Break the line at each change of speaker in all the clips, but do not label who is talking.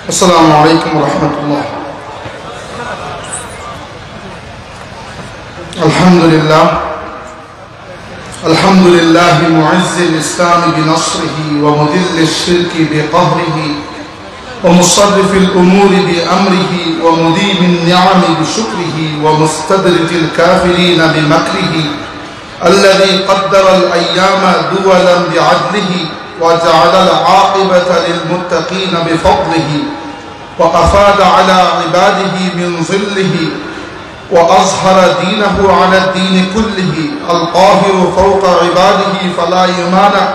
السلام عليكم ورحمة الله. الحمد لله معز الإسلام بنصره ومذل الشرك بقهره ومصرف الأمور بأمره ومديم النعم بشكره ومستدرج الكافرين بمكره الذي قدر الأيام دولا بعدله وجعل العاقبة للمتقين بفضله وأفاد على عباده من ظله وأظهر دينه على الدين كله القاهر فوق عباده فلا يمانع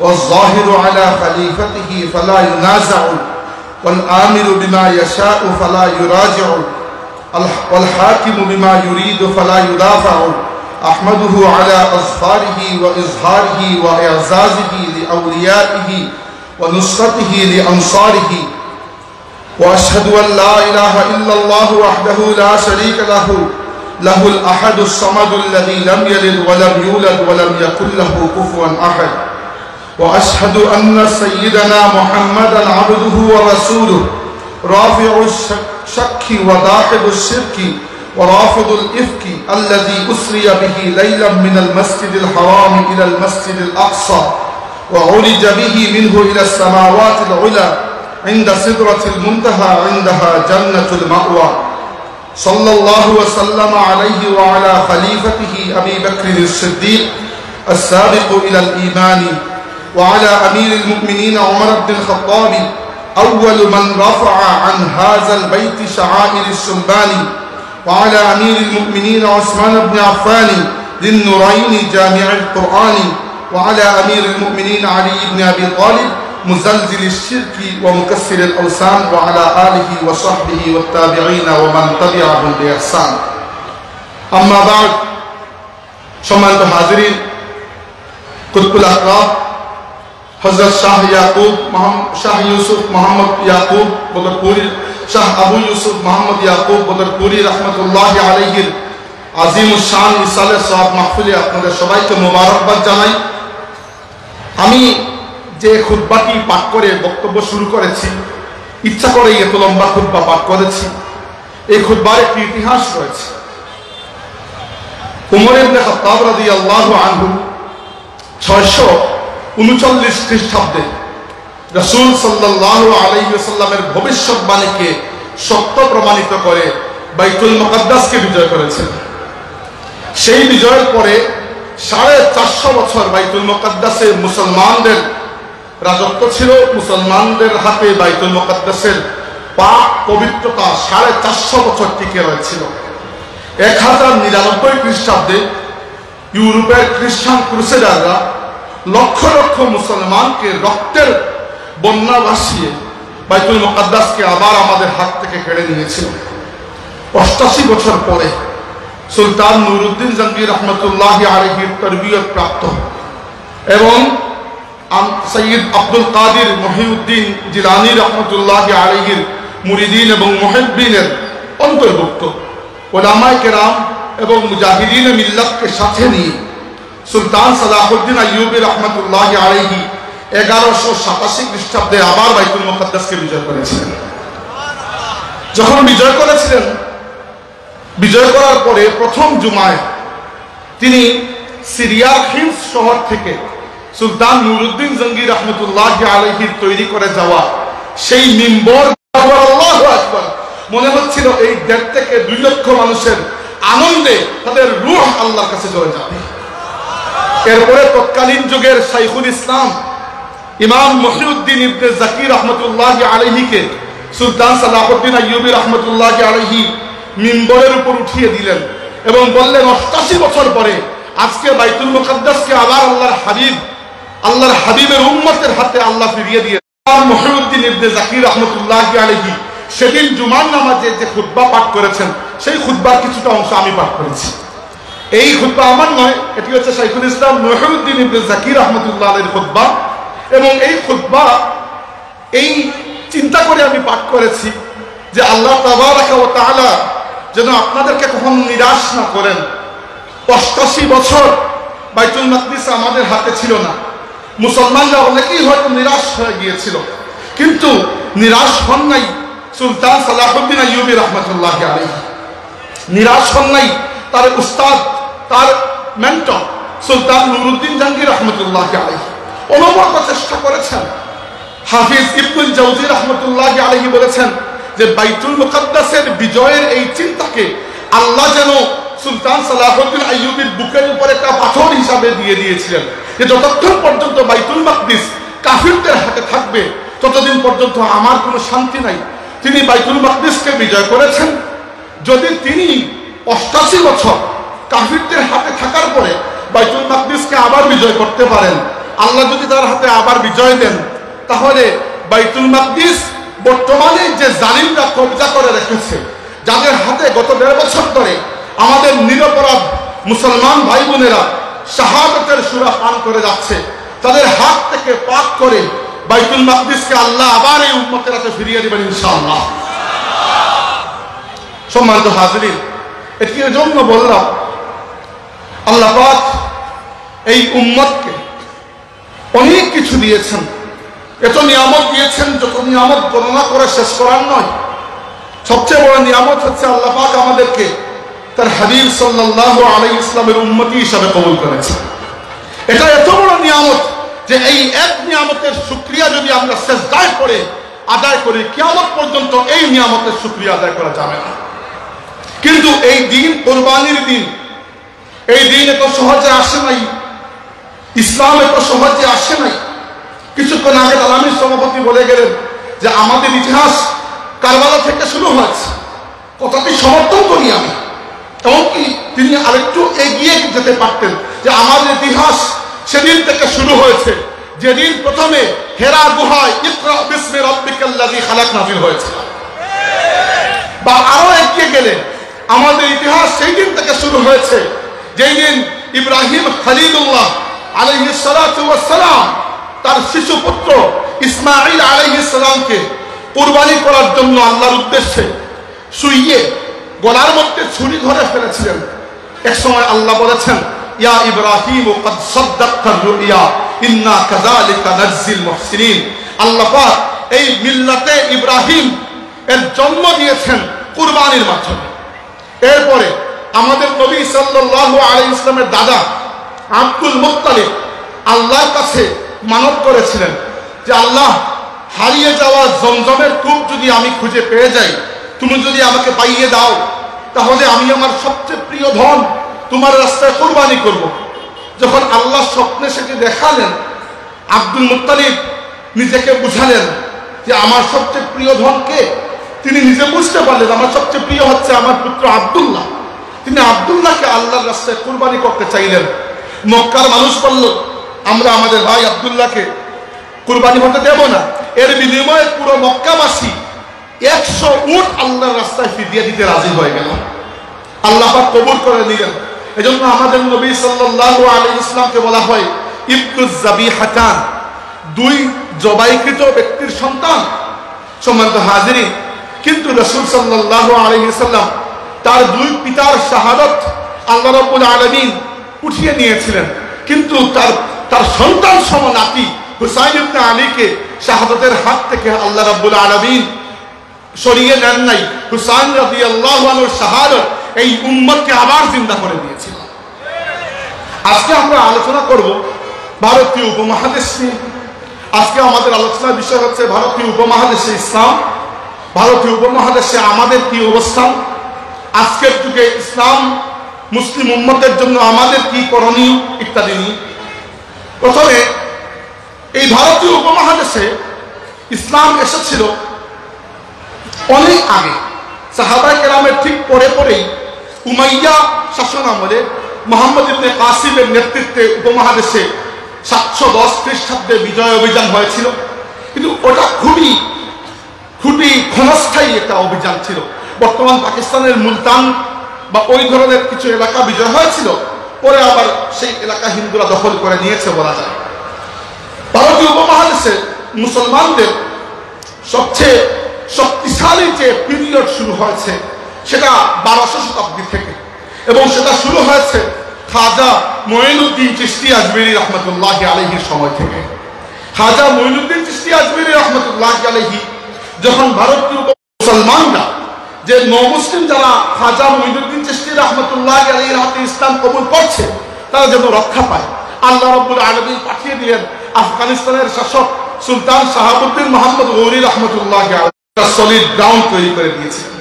والظاهر على خليفته فلا ينازع والآمر بما يشاء فلا يراجع والحاكم بما يريد فلا يدافع أحمده على أظفاره وإظهاره وإعزازه لأوليائه ونصرته لأنصاره وأشهد أن لا إله إلا الله وحده لا شريك له الأحد الصمد الذي لم يلد ولم يولد ولم يكن له كفوا أحد وأشهد أن سيدنا محمدا عبده ورسوله رافع الشك وداحض الشرك ورافض الإفك الذي أسري به ليلا من المسجد الحرام إلى المسجد الأقصى وعرج به منه إلى السماوات العلى عند سدرة المنتهى عندها جنة المأوى صلى الله وسلم عليه وعلى خليفته أبي بكر الصديق السابق إلى الإيمان وعلى أمير المؤمنين عمر بن الخطاب أول من رفع عن هذا البيت شعائر السلبان وعلى أمير المؤمنين عثمان بن عفان ذي النورين جامع القرآن وعلى أمير المؤمنين علي بن أبي طالب مزلزل الشرك ومكسر الأوثان وعلى آله وصحبه والتابعين ومن تبعهم بإحسان أما بعد সম্মানিত হাজিরিন কুতুবুল আকরাম হযরত শাহ ইউসুফ মোহাম্মদ ইয়াকুব বদরপুরি শাহ আবু ইউসুফ মোহাম্মদ ইয়াকুব বদরপুরি রাহমাতুল্লাহি আলাইহির আজিমুশ শান ইসালে সওয়াব মাহফিলে আপনাদের সবাইকে মোবারকবাদ জানাই। আমি যে খুতবাটি পাঠ করে বক্তব্য শুরু করেছি, ইচ্ছা করেই এত লম্বা খুতবা পাঠ করেছি। এই খুতবার একটি ইতিহাস রয়েছে। উমর ইবনে খাত্তাব রাদিয়াল্লাহু আনহু 639 খ্রিস্টাব্দে রাসূল সাল্লাল্লাহু আলাইহি ওয়াসাল্লামের ভবিষ্যৎবাণীকে সত্য প্রমাণিত করে বাইতুল মুকাদ্দাসকে বিজয় করেছেন। সেই বিজয়ের পরে 450 বছর বাইতুল মুকাদ্দাসে মুসলমানদের রাজত্ব ছিল। মুসলমানদের হাতে বাইতুল মুকাদ্দাসের পাক পবিত্রতা 450 বছর টিকে রয়েছিল। 1099 খ্রিস্টাব্দে ইউরোপের খ্রিস্টান ক্রুসেডাররা লক্ষ লক্ষ মুসলমানকে রক্তের বন্যা ভাসিয়ে বাইতুল মুকাদ্দাসকে আবার আমাদের হাত থেকে কেড়ে নিয়েছিল। 88 বছর পরে সুলতান নুরউদ্দিন জাহাঙ্গীর রহমতুল্লাহি আলাইহির তরবিয়ত প্রাপ্ত এবং সৈয়দ আব্দুল কাদের মহিউদ্দিন জিলানী রহমতুল্লাহি আলাইহির মুরিদিন এবং মুহিব্বিনের অন্তর্ভুক্ত উলামায়ে কেরাম এবং মুজাহিদিন মিল্লাতকে সাথে নিয়ে সুলতান সালাহুদ্দিন আইয়ুবী রহমতুল্লাহি আলাইহি 1187 খ্রিস্টাব্দে আবার বাইতুল মুকাদ্দাসকে বিজয় করেছিলেন। যখন বিজয় করেছিলেন, বিজয় করার পরে প্রথম জুমায় তিনি সিরিয়ার হিমস শহর থেকে সুলতান নুরউদ্দিন জাহাঙ্গীর রহমতুল্লাহি আলাইহির তৈরি করে যাওয়া সেই মিম্বর, আল্লাহু আকবার, মনে হচ্ছিল এই 1.5 থেকে 2 লক্ষ মানুষের আনন্দে তাদের রূহ আল্লাহর কাছে চলে যাবে। এরপরে তৎকালীন যুগের শাইখুল ইসলাম ইমাম মহিউদ্দিন ইবনে জাকির রহমতুল্লাহি আলাইহিকে সুলতান সালাহুদ্দিন আইয়ুবী রহমতুল্লাহি আলাইহি মিম্বরের উপর উঠিয়ে দিলেন এবং বললেন 88 বছর পরে আজকে বাইতুল মুকাদ্দাসকে আবার আল্লাহর হাবিবের উম্মতের হাতে আল্লাহ ফিরিয়ে দিয়ে ইমাম মহিউদ্দিন ইবনে জাকির রহমতুল্লাহি আলাইহি সেদিন জুমার নামাজে যে খুতবা পাঠ করেছেন, সেই খুতবার কিছুটা অংশ আমি পাঠ করেছি। এই খুতবা আমার নয়, এটি হচ্ছে শাইখুল ইসলাম মহিউদ্দিন ইবনে জাকির রহমতুল্লাহ আলাইহির খুতবা এবং এই খুতবা এই চিন্তা করে আমি পাঠ করেছি যে আল্লাহ তাবারাকা ওয়া তাআলা যেন আপনাদেরকে কখনো নিরাশ না করেন। 88 বছর বাইতুল মাকদিস আমাদের হাতে ছিল না, মুসলমানরা অনেকেই হয়তো নিরাশ হয়ে গিয়েছিল, কিন্তু নিরাশ হন নাই সুলতান সালাহুদ্দিন আইয়ুবী রহমতুল্লাহি আলাইহি, নিরাশ হন নাই তার উস্তাদ, তার মেন্টর সুলতান নুরুদ্দিন জাহাঙ্গীর রহমতুল্লাহি আলাইহি। অনবরত চেষ্টা করেছেন। হাফিজ ইবনুল জাওজি রহমতুল্লাহি আলাইহি বলেছেন যে বাইতুল মুকাদ্দাসের বিজয়ের এই চিন্তাকে আল্লাহ যেন সুলতান সালাহুদ্দিন আইয়ুবীর বুকের উপরে একটা পাথর হিসাবে দিয়ে দিয়েছিলেন, যে যতক্ষণ পর্যন্ত বাইতুল মাকদিস কাফিরদের হাতে থাকবে ততদিন পর্যন্ত আমার কোনো শান্তি নাই। তিনি বাইতুল মাকদিসকে বিজয় করেছেন। যদি তিনি 88 বছর কাফিরদের হাতে থাকার পরে বাইতুল মাকদিসকে আবার বিজয় করতে পারেন, আল্লাহ যদি তার হাতে আবার বিজয় দেন, তাহলে বাইতুল মাকদিস বর্তমানে যে জালিমরা কবজা করে রেখেছে, যাদের হাতে গত 1.5 বছর ধরে আমাদের নিরপরাধ মুসলমান ভাই বোনেরা শাহাদাতের সূরা পান করে যাচ্ছে, তাদের হাত থেকে পাক করে বাইতুল মাকদিসকে আল্লাহ আবার এই উম্মতের হাতে ফিরিয়ে দিবেন ইনশাআল্লাহ। সম্মানিত হাজিরিন, এটি এর জন্য বললাম, আল্লাহ পাক এই উম্মতকে অনেক কিছু দিয়েছেন, এত নিয়ামত দিয়েছেন যত নিয়ামত গণনা করে শেষ করার নয়। সবচেয়ে বড় নিয়ামত হচ্ছে আল্লাহ পাক আমাদেরকে তার হাবিব সাল্লাল্লাহু আলাইহি ওয়াসাল্লামের উম্মতি হিসাবে কবুল করেছেন। এটা এত বড় নিয়ামত যে এই এক নিয়ামতের শুকরিয়া যদি আমরা সিজদায় পড়ে আদায় করি, কিয়ামত পর্যন্ত এই নিয়ামতের শুকরিয়া আদায় করা যাবে না। কিন্তু এই দিন কোরবানির দিন, এই দিন এত সহজে আসে নাই, ইসলাম এত সহজে আসে নাই। কিছুক্ষণ আগে আলামী সভাপতি বলে গেলেন যে আমাদের ইতিহাস কারবালা থেকে শুরু হয়েছে, কথাটি সমর্থন করি আমি। এমনকি তিনি আরেকটু এগিয়ে যেতে পারতেন যে আমাদের ইতিহাস সেদিন থেকে শুরু হয়েছে যেদিন প্রথমে হেরা গুহায় ইকরা বিসমি রাব্বিকাল্লাযী খালাক নাযিল হয়েছিল। বা আরো এগিয়ে গেলে আমাদের ইতিহাস সেই দিন থেকে শুরু হয়েছে যেই দিন ইব্রাহিম খলিলুল্লাহ আলাইহিস সালাতু ওয়াস সালাম তার শিশু পুত্র ইসমাঈল আলাইহিস সালামকে কুরবানি করার জন্য আল্লাহর উদ্দেশ্যে শুইয়ে গলার মধ্যে ছুরি ধরে ফেলেছিলেন। এক সময় আল্লাহ বলেছেন, ইয়া ইব্রাহিম ক্বাদ সাদ্দাকতা রুইয়া ইন্না কাযালিকা নাজজিল মুহসিনিন। আল্লাহ পাক এই মিল্লাতে ইব্রাহিম এর জন্ম দিয়েছেন কুরবানির মাধ্যমে। এরপরে আমাদের নবী সাল্লাল্লাহু আলাইহি ওয়াসাল্লামের দাদা আব্দুল মুত্তালিব আল্লাহর কাছে মানত করেছিলেন যে আল্লাহ, হারিয়ে যাওয়া জমজমের কূপ যদি আমি খুঁজে পেয়ে যাই, তুমি যদি আমাকে পাইয়ে দাও, তাহলে আমি আমার সবচেয়ে প্রিয় ধন তোমার রাস্তায় কুরবানি করব। যখন আল্লাহ স্বপ্নে সেটি দেখালেন, আব্দুল মুত্তালিব নিজেকে বুঝালেন যে আমার সবচেয়ে প্রিয় ধন কে। তিনি নিজে বুঝতে পারলেন আমার সবচেয়ে প্রিয় হচ্ছে আমার পুত্র আব্দুল্লাহ। তিনি আব্দুল্লাহকে আল্লাহর রাস্তায় কুরবানি করতে চাইলেন। মক্কার মানুষ বলল, আমরা আমাদের ভাই আব্দুল্লাহকে কুরবানি হতে দেব না। এর বিনিময়ে পুরো মক্কাবাসী 100 উট আল্লাহর রাস্তায় ফিরিয়ে দিতে রাজি হয়ে গেল। আল্লাহ পাক কবুল করে নিলেন। এজন্য আমাদের নবী সাল্লাল্লাহু আলাইহি ওয়াসাল্লামকে বলা হয় ইবনুজ যাবিহাতান, 2 জবাইকৃত ব্যক্তির সন্তান। সম্মানিত হাজিরিন, কিন্তু রাসূল সাল্লাল্লাহু আলাইহি ওয়াসাল্লাম তার 2 পিতার শাহাদাত আল্লাহ রাব্বুল আলামিন উঠিয়ে নিয়েছিলেন, কিন্তু তার সন্তান সম নাতি হুসাইন ইবনে আলীকে শাহাদাতের হাত থেকে আল্লাহ রাব্বুল আলামিন সরিয়ে নেন নাই। হুসাইন রাদিয়াল্লাহু আনহুর শাহাদাত এই উম্মতকে আবার জিন্দা করে দিয়েছিল। আজকে আমরা আলোচনা করব ভারতীয় উপমহাদেশ নিয়ে। আজকে আমাদের আলোচনার বিষয় হচ্ছে ভারতীয় উপমহাদেশে ইসলাম, ভারতীয় উপমহাদেশে আমাদের কি অবস্থান, আজকের যুগে ইসলাম মুসলিম উম্মতের জন্য আমাদের কি করণীয় ইত্যাদি নিয়ে। প্রথমে এই ভারতীয় উপমহাদেশে ইসলাম এসেছিল অনেক আগে, সাহাবায়ে কেরামের ঠিক পরেই উমাইয়া শাসন আমলে মুহাম্মদ ইবনে কাসিমের নেতৃত্বে উপমহাদেশে 710 খ্রিস্টাব্দে বিজয় অভিযান হয়েছিল। কিন্তু ওটা খুবই ক্ষণস্থায়ী একটা অভিযান ছিল। বর্তমান পাকিস্তানের মুলতান বা ওই ধরনের কিছু এলাকা বিজয় হয়েছিল, পরে আবার সেই এলাকা হিন্দুরা দখল করে নিয়েছে বলা যায়। ভারতীয় উপমহাদেশে মুসলমানদের সবচেয়ে শক্তিশালী যে পিরিয়ড শুরু হয়েছে সেটা 1200 শতাব্দী থেকে, এবং সেটা শুরু হয়েছে খাজা মঈনুদ্দিন চিশতি আজমিরি রহমতুল্লাহি আলাইহির সময় থেকে। খাজা মঈনুদ্দিন চিশতি আজমিরি রহমতুল্লাহি আলাইহি যখন ভারতীয় মুসলমানরা যে নমুসলিম যারা খাজা মঈনুদ্দিন চিশতি রাহমাতুল্লাহ আলাইহির হাতে ইসলাম কবুল করছে তারা যেন রক্ষা পায়, আল্লাহ রাব্বুল আলামিন পাঠিয়ে দিলেন আফগানিস্তানের শাসক সুলতান শাহাবুদ্দিন মোহাম্মদ গৌরী রহমতুল্লাহ আলাইহি সলিড গ্রাউন্ড তৈরি করে দিয়েছিলেন।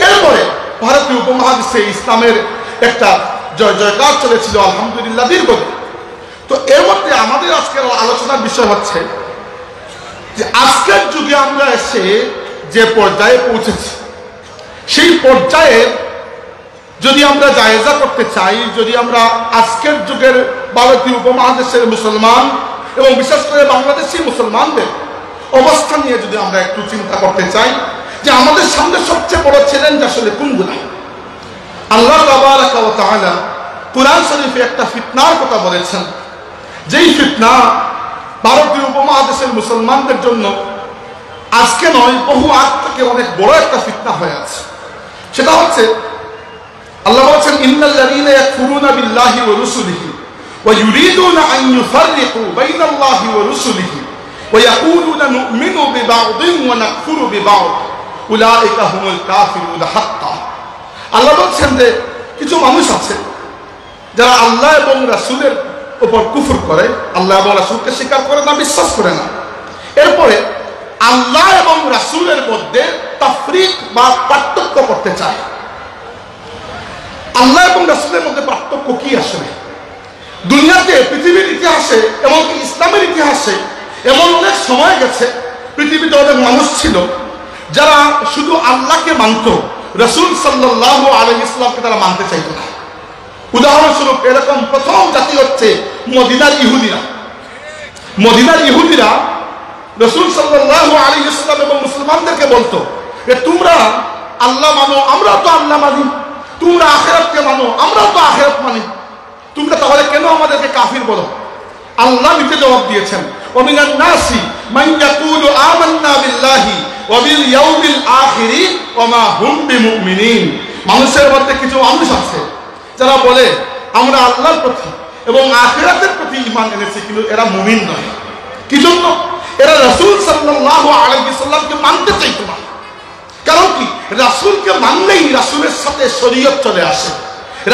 এরপরে ভারতীয় উপমহাদেশে ইসলামের একটা জয় জয়কার চলেছিল আলহামদুলিল্লাহ দীর্ঘদিন। তো এর মধ্যে আমাদের আজকের আলোচনার বিষয় হচ্ছে যে আজকের যুগে আমরা এসে যে পর্যায়ে পৌঁছেছি, সেই পর্যায়ে যদি আমরা জায়েজা করতে চাই, যদি আমরা আজকের যুগের ভারতীয় উপমহাদেশের মুসলমান এবং বিশেষ করে বাংলাদেশি মুসলমানদের অবস্থা নিয়ে যদি আমরা একটু চিন্তা করতে চাই যে আমাদের সামনে সবচেয়ে বড় চ্যালেঞ্জ আসলে কোনগুলো। আল্লাহ তাবারাকা ওয়া তাআলা কুরআন শরীফে একটা ফিতনার কথা বলেছেন, যেই ফিতনা ভারতীয় উপমহাদেশের মুসলমানদের জন্য আজকে নয় বহু আগ থেকে অনেক বড় একটা ফিতনা হয়ে আছে। সেটা হচ্ছে আল্লাহ বলেছেন ইন্নাল্লাযীনা ইয়াকফুরুনা বিল্লাহি ওয়া রুসুলিহি ওয়া ইউরিদুনা আন ইউফাররিকু বাইনাল্লাহি ওয়া রুসুলিহি ওয়া ইয়াকুলুনা নু'মিনু বিবা'দিন ওয়া নাকফুরু বিবা'দ উলাইকা হুমুল কাফিরুনা হাক্কা। আল্লাহ বলেছেন যে কিছু মানুষ আছে যারা আল্লাহ এবং রাসূলের উপর কুফর করে, আল্লাহ এবং রাসূলকে স্বীকার করে না, বিশ্বাস করে না। এরপরে আল্লাহ এবং রাসূলের মধ্যে তাফরিক বা পার্থক্য করতে চায়। আল্লাহ এবং রাসূলের মধ্যে পার্থক্য কি আসলে? দুনিয়াতে পৃথিবীর ইতিহাসে এমনকি ইসলামের ইতিহাসে এমন অনেক সময় গেছে পৃথিবীতে অনেক মানুষ ছিল যারা শুধু আল্লাহকে মানত, রাসূল সাল্লাল্লাহু আলাইহি ওয়াসাল্লামকে তারা মানতে চাইত না। উদাহরণস্বরূপ এরকম প্রথম জাতি হচ্ছে মদিনার ইহুদিরা। মদিনার ইহুদিরা রাসূল সাল্লাল্লাহু আলাইহি ওয়াসাল্লাম এবং মুসলমানদেরকে বলতো যে তোমরা আল্লাহ মানো, আমরাও তো আল্লাহ মানি, তোমরা আখিরাতকে মানো, আমরাও তো আখিরাত মানি, তোমরা তাহলে কেন আমাদেরকে কাফির বলো? আল্লাহ নিজে জবাব দিয়েছেন ওয়া মিনান নাসি মান ইয়াকুলু আমান্না বিল্লাহি ওয়া বিল ইয়াউমিল আখিরি ওয়া মা হুম বিমুমিনিন। মানুষের মধ্যে কিছু মানুষ আছে যারা বলে আমরা আল্লাহর প্রতি এবং আখিরাতের প্রতি ঈমান এনেছি, কিন্তু এরা মুমিন নয়। কি জন্য? এরা রাসূল সাল্লাল্লাহু আলাইহি ওয়াসাল্লামকে মানতে চাইতো না। কারণ কি? রাসূলকে মানলেই রাসূলের সাথে শরীয়ত চলে আসে,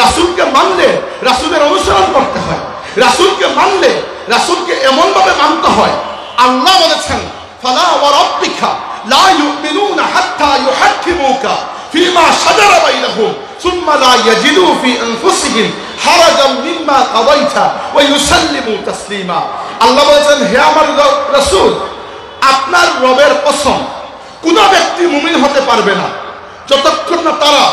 রাসূলকে মানলে রাসূলের অনুসরণ করতে হয়, রাসূলকে মানলে রাসূলকে এমন ভাবে মানতে হয়। আল্লাহ বলেছেন ফালা ওয়া রাব্বিকা লা ইউমিনুনা হাত্তা ইউহাক্কিমুকা ফিমা শাজারা বাইনাহুম সুম্মা লা ইয়াজিদু ফি আনফুসিহিম হারাজাম মিম্মা কাদাইতা ওয়া ইউসাল্লিমু তাসলিমা। আল্লাহ বলেছেন হে আমার রাসূল, আপনার রবের কসম কোন ব্যক্তি মুমিন হতে পারবে না যতক্ষণ না তারা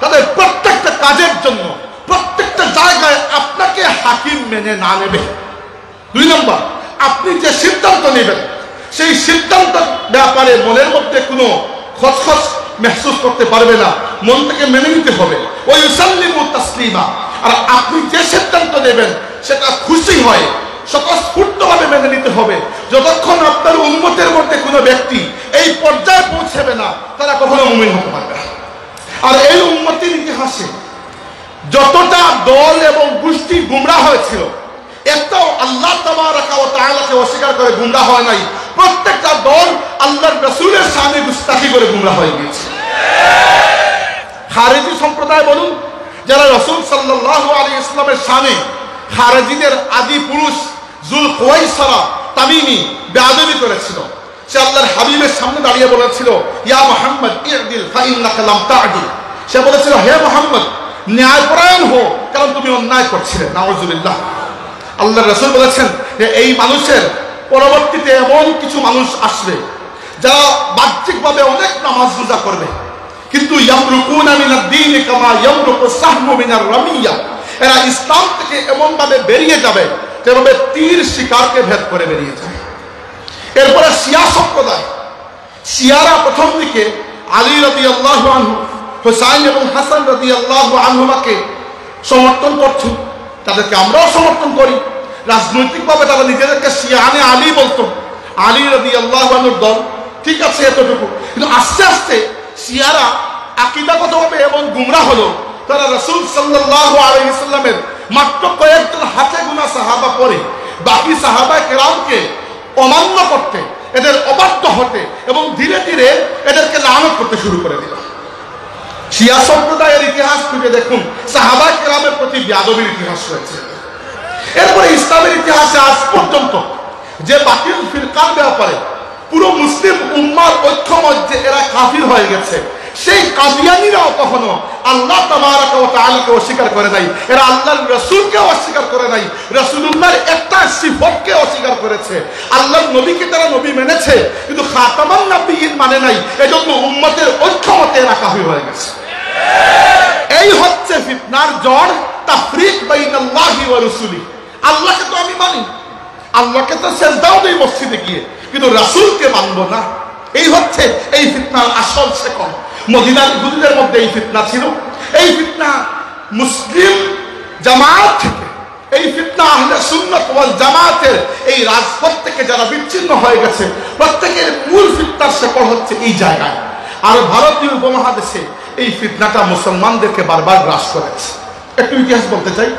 তাদের প্রত্যেকটা কাজের জন্য প্রত্যেকটা জায়গায় আপনাকে হাকিম মেনে না নেবে। 2 নম্বর, আপনি যে সিদ্ধান্ত নেবেন সেই সিদ্ধান্ত ব্যাপারে মনের মধ্যে কোনো খচখচ महसूस করতে পারবে না, মন থেকে মেনে নিতে হবে। ওই ইউসাল্লিমু তাসলিমা, আর আপনি যে সিদ্ধান্ত নেবেন সেটা খুশি হয় স্বতঃস্ফূর্তভাবে মেনে নিতে হবে। যতক্ষণ আপনার উম্মতের মধ্যে কোনো ব্যক্তি এই পর্যায়ে পৌঁছাবে না তারা কখনো মুমিন হতে পারবে না। আর এই উম্মতের ইতিহাসে যতটা দল এবং গোষ্ঠী গুমরাহ হয়েছিল, একটাও আল্লাহ তাবারাকা ওয়া তাআলাকে অস্বীকার করে গুমরাহ হয় নাই। প্রত্যেকটা দল আল্লাহর রাসূলের শানে গুস্তাখি করে গুমরাহ হয়ে গেছে। খারেজি সম্প্রদায় বলুন, যারা রাসূল সাল্লাল্লাহু আলাইহি ওয়াসাল্লামের শানে খারেজিদের আদি পুরুষ যুল কুওয়াইসরা তামিমি বেয়াদবি করেছিল। সে আল্লাহর হাবিবের সামনে দাঁড়িয়ে বলেছিল ইয়া মুহাম্মদ ইদিল ফা ইন্নাকা লাম তা'দিল। সে বলেছিল হে মুহাম্মদ ন্যায়পরায়ণ হও, কারণ তুমি অন্যায় করছিলে। নাউযুবিল্লাহ। আল্লাহর রাসূল বলেছেন যে এই মানুষের পরবর্তীতে এমন কিছু মানুষ আসবে যারা বাহ্যিকভাবে অনেক নামাজ রোজা করবে, কিন্তু ইয়ামরুকুনা মিনাদ দ্বীন কামা ইয়ামরুকু সাহমু মিনার রামিয়া। এরা ইসলাম থেকে এমন ভাবে বেরিয়ে যাবে যেভাবে তীর শিকারকে ভেদ করে বেরিয়ে যায়। এরপরে শিয়া সম্প্রদায়, শিয়ারা প্রথম দিকে আলী রাদিয়াল্লাহু আনহু, হুসাইন এবং হাসান রাদিয়াল্লাহু আনহুমাকে সমর্থন করত, তাদেরকে আমরাও সমর্থন করি। রাজনৈতিকভাবে তারা নিজেদেরকে শিয়ানে আলী বলতো, আলী রাদিয়াল্লাহু আনহুর দল, ঠিক আছে এতটুকু। কিন্তু আস্তে আস্তে শিয়ারা আকীদাগতভাবে এমন গুমরাহ হলো, তারা রাসূল সাল্লাল্লাহু আলাইহি ওয়াসাল্লামের মাত্র কয়েকজন হাতে গোনা সাহাবা পরে বাকি সাহাবা কেরামকে অমান্য করতে এদের অবাধ্য হতে এবং ধীরে ধীরে এদেরকে লানত করতে শুরু করে দিল। শিয়া সম্প্রদায়ের ইতিহাস খুঁজে দেখুন, সাহাবা কেরামের প্রতি বেয়াদবির ইতিহাস রয়েছে। এরপরে ইসলামের ইতিহাসে আজ পর্যন্ত যে বাতিল ফিরকার ব্যাপারে পুরো মুসলিম উম্মার ঐক্যমত যে এরা কাফির হয়ে গেছে, সেই কাদিয়ানীরাও কখনো আল্লাহ তাবারক ওয়া তাআলাকে অস্বীকার করে নাই, এরা আল্লাহর রাসূলকে অস্বীকার করে নাই, রাসূলুল্লাহর একটা সিফতকে অস্বীকার করেছে। আল্লাহর নবীকে তারা নবী মেনেছে, কিন্তু খাতামান নবিয়্যিন মানে নাই, এজন্য উম্মতের ঐক্যমতে এরা কাফির হয়ে গেছে। এই হচ্ছে ফিতনার জড়, তাফরিক বাইনাল্লাহি ওয়া রাসূলি। আল্লাহকে তো আমি মানি, আল্লাহকে তো সেজদাও দেই মসজিদে গিয়ে, কিন্তু রাসূলকে মানবো না। এই হচ্ছে এই ফিতনার আসল শেকড়। মদিনার ইহুদিদের মধ্যে এই ফিতনা ছিল, এই ফিতনা মুসলিম জামাত থেকে, এই ফিতনা আহলে সুন্নাত ওয়াল জামাতের এই রাজপথ থেকে যারা বিচ্ছিন্ন হয়ে গেছে, প্রত্যেকের মূল ফিতনার শেকড় হচ্ছে এই জায়গায়। আর ভারতীয় উপমহাদেশে এই ফিতনাটা মুসলমানদেরকে বারবার গ্রাস করেছে। একটু ইতিহাস বলতে চাই।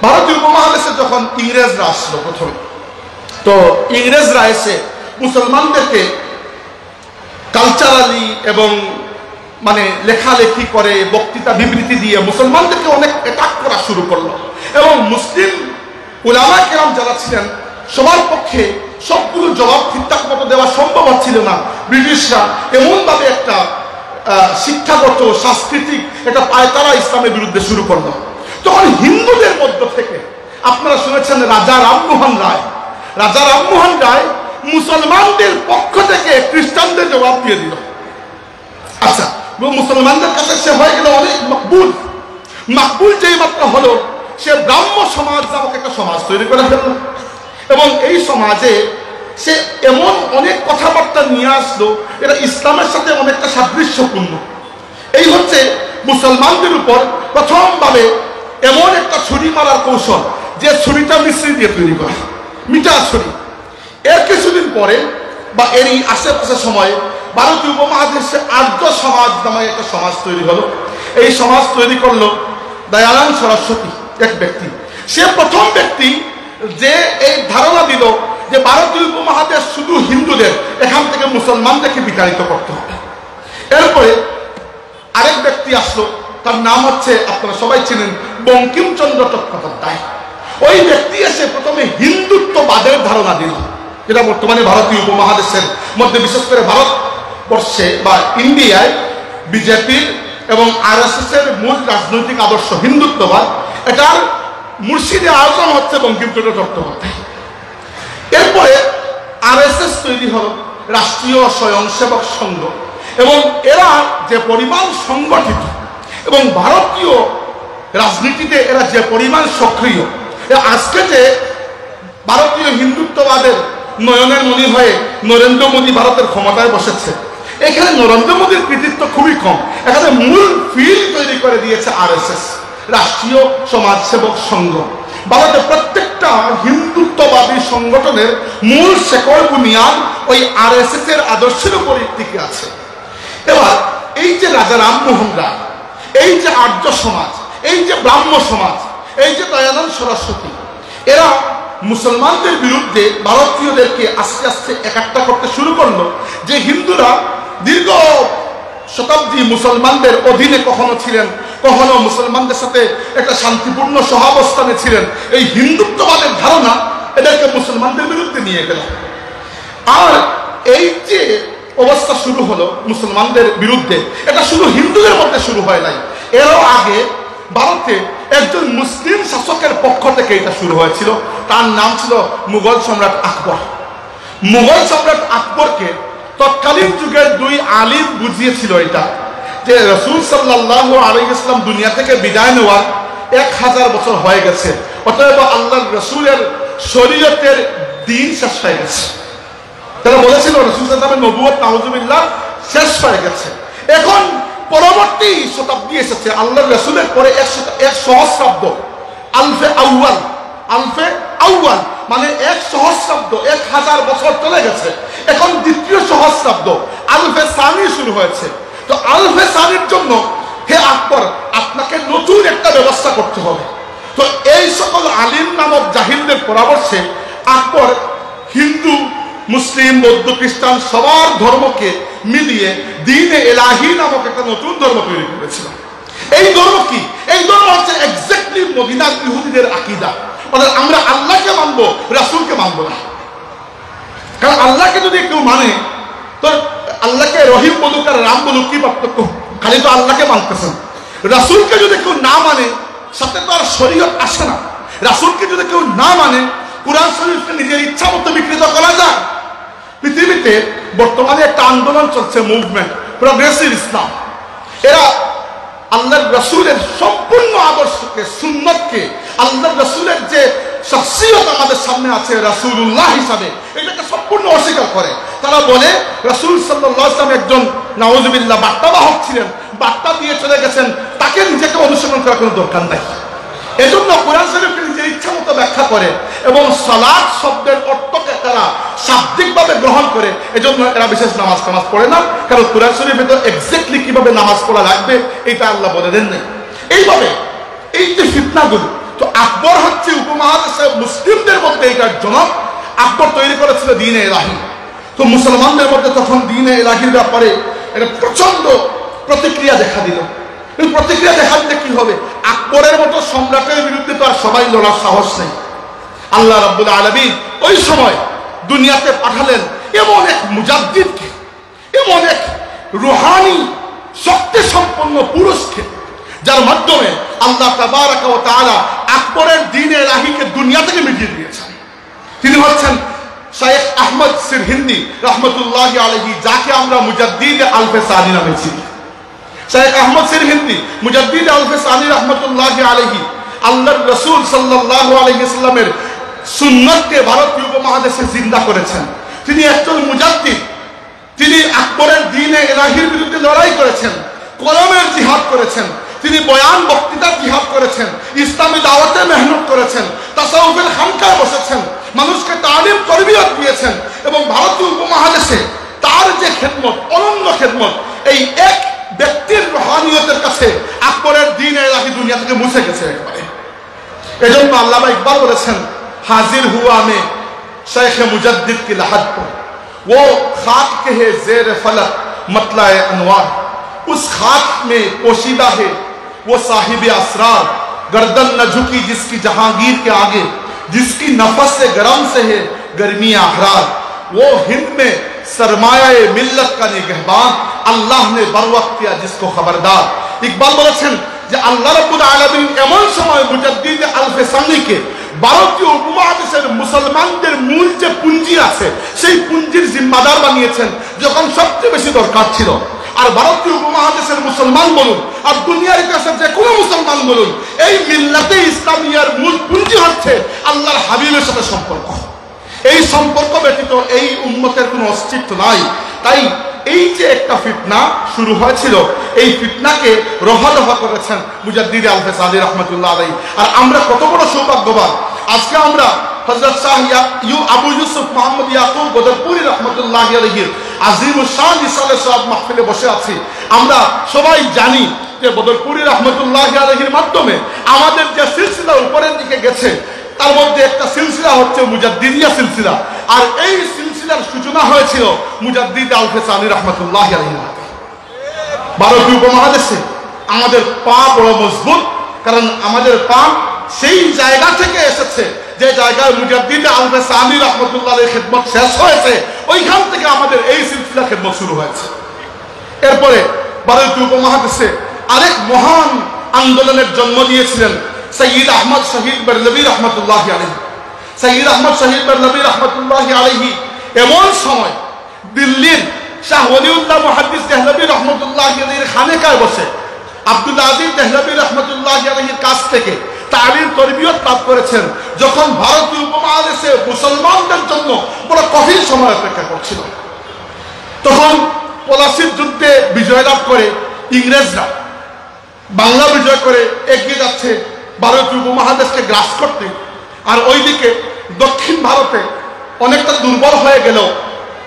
ভারতীয় উপমহাদেশে যখন ইংরেজরা আসলো প্রথমে, তো ইংরেজরা এসে মুসলমানদেরকে কালচারালি এবং মানে লেখালেখি করে, বক্তৃতা বিবৃতি দিয়ে মুসলমানদেরকে অনেক অ্যাটাক করা শুরু করলো। এবং মুসলিম উলামা কেরাম যারা ছিলেন, সবার পক্ষে সবগুলো জবাব ঠিকঠাক মতো দেওয়া সম্ভব হচ্ছিল না। ব্রিটিশরা এমনভাবে একটা শিক্ষাগত সাংস্কৃতিক একটা পায়তারা ইসলামের বিরুদ্ধে শুরু করলো। তখন হিন্দুদের মধ্য থেকে আপনারা শুনেছেন রাজা রামমোহন রায়, রাজা রামমোহন রায় মুসলমানদের পক্ষ থেকে খ্রিস্টানদের জবাব দিয়ে দিল। আচ্ছা, মুসলমানদের কাছে সে হয়ে গেল অনেক মকবুল। মকবুল যেই মাত্র হলো, সে ব্রাহ্ম সমাজ নামক একটা সমাজ তৈরি করে ফেলল। এবং এই সমাজে সে এমন অনেক কথাবার্তা নিয়ে আসলো, এটা ইসলামের সাথে অনেকটা সাদৃশ্যপূর্ণ। এই হচ্ছে মুসলমানদের উপর প্রথমভাবে এমন একটা ছুরি মারার কৌশল, যে ছুরিটা মিশ্রি দিয়ে তৈরি করা, মিঠা ছুরি। এর কিছুদিন পরে বা এরই আশেপাশে সময়ে ভারতীয় উপমহাদেশে আর্য সমাজ নামে একটা সমাজ তৈরি হলো। এই সমাজ তৈরি করলো দয়ানন্দ সরস্বতী, এক ব্যক্তি। সে প্রথম ব্যক্তি যে এই ধারণা দিল যে ভারতীয় উপমহাদেশ শুধু হিন্দুদের, এখান থেকে মুসলমানদেরকে বিতাড়িত করতে হবে। এরপরে আরেক ব্যক্তি আসলো, তার নাম হচ্ছে আপনারা সবাই চিনেন বঙ্কিমচন্দ্র চট্টোপাধ্যায়। ওই ব্যক্তি এসে প্রথমে হিন্দুত্ববাদের ধারণা দিল, যেটা বর্তমানে ভারতীয় উপমহাদেশের মধ্যে, বিশেষ করে ভারতবর্ষে বা ইন্ডিয়ায় বিজেপির এবং আরএসএস এর মূল রাজনৈতিক আদর্শ হিন্দুত্ববাদ। এটার মুর্শিদে আজম হচ্ছে বঙ্কিমচন্দ্র চট্টোপাধ্যায়। এরপরে আরএসএস তৈরি হলো, রাষ্ট্রীয় স্বয়ংসেবক সংঘ। এবং এরা যে পরিমাণ সংগঠিত এবং ভারতীয় রাজনীতিতে এরা যে পরিমাণ সক্রিয়, আজকে যে ভারতীয় হিন্দুত্ববাদের নয়নের মণি হয়ে নরেন্দ্র মোদী ভারতের ক্ষমতায় বসেছে, এখানে নরেন্দ্র মোদীর কৃতিত্ব খুবই কম। এখানে মূল ফিল্ড তৈরি করে দিয়েছে আরএসএস, রাষ্ট্রীয় সমাজসেবক সংঘ। ভারতের প্রত্যেকটা হিন্দুত্ববাদী সংগঠনের মূল শেকড় বুনিয়াদ ওই আরএসএস এর আদর্শের উপর টিকে আছে। এবার এই যে রাজা রামমোহন রায়, এই যে আর্য সমাজ, এই যে ব্রাহ্ম সমাজ, এই যে দয়ানন্দ সরস্বতী, এরা মুসলমানদের বিরুদ্ধে ভারতীয়দেরকে আস্তে আস্তে একাট্টা করতে শুরু করলো। যে হিন্দুরা দীর্ঘ শতাব্দী মুসলমানদের অধীনে কখনো ছিলেন, কখনো মুসলমানদের সাথে একটা শান্তিপূর্ণ সহাবস্থানে ছিলেন, এই হিন্দুত্ববাদের ধারণা এদেরকে মুসলমানদের বিরুদ্ধে নিয়ে গেল। আর এই যে অবস্থা শুরু হলো মুসলমানদের বিরুদ্ধে, এটা শুধু হিন্দুদের মধ্যে শুরু হয় নাই, এরও আগে ভারতে একজন মুসলিম শাসকের পক্ষ থেকে এটা শুরু হয়েছিল। তার নাম ছিল মুঘল সম্রাট আকবর। মুঘল সম্রাট আকবরকে তৎকালীন যুগের দুই আলিম বুঝিয়েছিল এটা, যে রাসূল সাল্লাল্লাহু আলাইহি ওয়াসাল্লাম দুনিয়া থেকে বিদায় নেওয়ার 1000 বছর হয়ে গেছে, অতএব আল্লাহর রাসূলের শরীয়তের দিন শেষ হয়ে গেছে। তারা বলেছিল রাসূল সাল্লাল্লাহু আলাইহি ওয়াসাল্লামের নবুয়ত নাউজুবিল্লাহ শেষ হয়ে গেছে। এখন পরবর্তী শতাব্দী এসেছে, আল্লাহর রাসূলের পরে এক সহস্রাব্দ, আলফে আউয়াল। আলফে আউয়াল মানে এক সহস্রাব্দ, 1000 বছর চলে গেছে। এখন দ্বিতীয় সহস্রাব্দ আলফে সানি শুরু হয়েছে। তো আলফে সানির জন্য হে আকবর, আপনাকে নতুন একটা ব্যবস্থা করতে হবে। তো এই সকল আলিম নামক জাহিলদের পরামর্শে আকবর হিন্দু মুসলিম, বৌদ্ধ, খ্রিস্টান সবার ধর্মকে মিলিয়ে দ্বীন ইলাহি নামক একটা নতুন ধর্ম তৈরি করেছিল। এই ধর্ম কি? এই ধর্ম হচ্ছে এক্স্যাক্টলি মদিনার ইহুদিদের আকীদা। অর্থাৎ আমরা আল্লাহকে মানবো, রাসূলকে মানবো না। কারণ আল্লাহকে যদি কেউ মানে, তো আল্লাহকে রহিম বলুক আর রাম বলুক, কি পার্থক্য? খালি তো আল্লাহকে মানতেছেন। রাসূলকে যদি কেউ না মানে, সাথে তো আর শরীয়ত আসে না। রাসূলকে যদি কেউ না মানে, কুরআন শরীফকে নিজের ইচ্ছা মতো বিকৃত করা যায়। পৃথিবীতে বর্তমানে একটা আন্দোলন চলছে, মুভমেন্ট, প্রগ্রেসিভ ইসলাম। এরা আল্লাহর রাসূলের সম্পূর্ণ আদর্শকে, সুন্নতকে, আল্লাহর রাসূলের যে শখসিয়ত আমাদের সামনে আছে রাসূলুল্লাহ হিসাবে, এটাকে সম্পূর্ণ অস্বীকার করে। তারা বলে রাসূল সাল্লাল্লাহু আলাইহি ওয়াসাল্লাম একজন নাউযুবিল্লাহ বার্তাবাহক ছিলেন, বার্তা দিয়ে চলে গেছেন, তাকে নিজেকে অনুসরণ করার কোনো দরকার নাই। এজন্য কোরআন শরীফকে নিজের ইচ্ছা মতো ব্যাখ্যা করে এবং সালাত শব্দের অর্থকে তারা শাব্দিকভাবে গ্রহণ করে। এজন্য এরা বিশেষ নামাজ পড়ে না, কারণ কোরআন শরীফে তো এক্স্যাক্টলি কিভাবে নামাজ পড়া লাগবে এটা আল্লাহ বলে দেন নাই। এইভাবে এই যে ফিতনাগুলো, তো আকবর হচ্ছে উপমহাদেশে মুসলিমদের মধ্যে এটার জনক। আকবর তৈরি করেছিল দ্বীনে ইলাহি। তো মুসলমানদের মধ্যে তখন দ্বীনে ইলাহির ব্যাপারে একটা প্রচন্ড প্রতিক্রিয়া দেখা দিল। প্রতিক্রিয়া দেখা দিলে কি হবে? আকবরের মতো সম্রাটের বিরুদ্ধে তো আর সবাই লড়ার সাহস নেই। আল্লাহ রাব্বুল আলামিন ওই সময় দুনিয়াতে পাঠালেন এমন এক মুজাদ্দিদকে, এমন এক রুহানি শক্তি সম্পন্ন পুরুষকে, যার মাধ্যমে আল্লাহ তাবারাকা ওয়া তাআলা আকবরের দ্বীনে ইলাহিকে দুনিয়া থেকে মিটিয়ে দিয়েছেন। তিনি হচ্ছেন শাইখ আহমদ সিরহিন্দি রাহমাতুল্লাহি আলাইহি, যাকে আমরা মুজাদ্দিদ আলফে সানি নামে চিনি। শাইখ আহমদ সিরহিন্দি মুজাদ্দিদ আলফে সানি রাহমাতুল্লাহি আলাইহি আল্লাহর রাসূল সাল্লাল্লাহু আলাইহি ওয়াসাল্লামের সুন্নাতকে ভারতীয় উপমহাদেশে জিন্দা করেছেন। তিনি একজন মুজাদ্দিদ। তিনি আকবরের দ্বীনে ইলাহির বিরুদ্ধে লড়াই করেছেন, কলমের জিহাদ করেছেন, তিনি বয়ান বক্তৃতার জিহাদ করেছেন, ইসলামী দাওয়াতে মেহনত করেছেন, তাসাউফের খানকায় বসেছেন, মানুষকে তালিম তরবিয়ত দিয়েছেন এবং ভারতীয় উপমহাদেশে তার যে খেদমত, অনন্য খেদমত, এই এক ব্যক্তির রুহানিয়তের কাছে আকবরের দ্বীনে ইলাহি দুনিয়া থেকে মুছে গেছে একবারে। এজন্য আল্লামা ইকবাল বলেছেন, हाजिर हुआ मैं शेख मुजद्दिद की लहद पर, वो खाक के है जेर फलक मतलाए अनवार, उस खाक में पोशीदा है वो साहिब असरार, गर्दन न झुकी जिसकी जहांगीर के आगे, जिसकी नफस से गरम से है गर्मी अहरार, वो हिंद में सरमाया मिल्लत का निगहबान, अल्लाह ने बर वक्त किया जिसको खबरदार। इकबाल বলেছেন যে আল্লাহ রাব্বুল আলামিন এমন সময় মুজাদ্দিদ আলফে সানিকে ভারতীয় উপমহাদেশের মুসলমানদের মূল যে পুঁজি আছে সেই পুঁজির জিম্মাদার বানিয়েছেন যখন সবচেয়ে বেশি দরকার ছিল। আর ভারতীয় উপমহাদেশের মুসলমান বলুন আর দুনিয়ার ইতিহাসের যে কোনো মুসলমান বলুন, এই মিল্লাতে ইসলামিয়ার মূল পুঁজি হচ্ছে আল্লাহর হাবিবের সাথে সম্পর্ক। এই সম্পর্ক ব্যতীত এই উম্মতের কোনো অস্তিত্ব নাই। তাই এই যে একটা ফিতনা শুরু হয়েছিল, এই ফিতনাকে রফা করেছেন মুজাদ্দিদ আলফে সানি রাহমাতুল্লাহ আলাইহি। আর আমরা কত বড় সৌভাগ্যবান, আজকে আমরা হযরত শাহ আবু ইউসুফ মুহাম্মদ ইয়াকুব বদরপুরি রাহমাতুল্লাহি আলাইহির আজিমুশ শান ইসালে সাহেব মাহফিলে বসে আছি। আমরা সবাই জানি যে বদরপুরি রাহমাতুল্লাহি আলাইহির মাধ্যমে আমাদের যে সিলসিলা উপরের দিকে গেছে তার মধ্যে একটা সিলসিলা হচ্ছে মুজাদ্দিদিয়া সিলসিলা। আর এই সিলসিলার সূচনা হয়েছিল মুজাদ্দিদ আলফে সানি রাহমাতুল্লাহি আলাইহি। ভারতীয় উপমহাদেশে আমাদের পা বড় মজবুত, কারণ আমাদের পা সেই জায়গা থেকে এসেছে যে জায়গায় মুজাদ্দিদ আলফে সানি রাহমাতুল্লাহ আলাইহির খেদমত শেষ হয়েছে, ওইখান থেকে আমাদের এই সিলসিলা খেদমত শুরু হয়েছে। এরপরে ভারতীয় উপমহাদেশে আরেক মহান আন্দোলনের জন্ম দিয়েছিলেন সৈয়দ আহমদ শহীদ বেরলভী রহমতুল্লাহ আলাইহি। সৈয়দ আহমদ শহীদ বেরলভী রহমতুল্লাহ আলাইহি এমন সময় দিল্লির শাহ ওলিউল্লাহ মুহাদ্দিস দেহলভী রহমতুল্লাহ আলাইহির খানেকায় বসে আব্দুল আজিজ দেহলভী রহমতুল্লাহ আলাইহির কাছ থেকে তালিম তরবিয়ত লাভ করেছেন, যখন ভারতীয় উপমহাদেশে মুসলমানদের জন্য বড় কঠিন সময় অপেক্ষা করছিল। তখন পলাশির যুদ্ধে বিজয় লাভ করে ইংরেজরা বাংলা বিজয় করে এগিয়ে যাচ্ছে ভারতীয় উপমহাদেশকে গ্রাস করতে। আর ওইদিকে দক্ষিণ ভারতে অনেকটা দুর্বল হয়ে গেল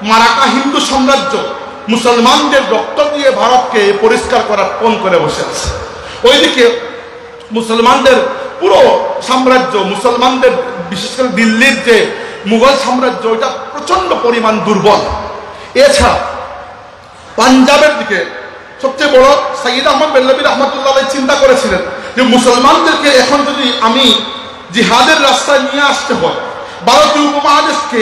মারাঠা হিন্দু সাম্রাজ্য মুসলমানদের রক্ত দিয়ে ভারতকে পরিষ্কার করার পণ করে বসে আছে। ওইদিকে মুসলমানদের পুরো সাম্রাজ্য, মুসলমানদের বিশেষ করে দিল্লির যে মুঘল সাম্রাজ্য, এটা প্রচন্ড পরিমাণ দুর্বল। এছাড়া পাঞ্জাবের দিকে সবচেয়ে বড় সাইয়্যিদ আহমদ বেরলভী রহমতুল্লাহ চিন্তা করেছিলেন যে মুসলমানদেরকে এখন যদি আমি জিহাদের রাস্তায় নিয়ে আসতে হয়, ভারতীয় উপমহাদেশকে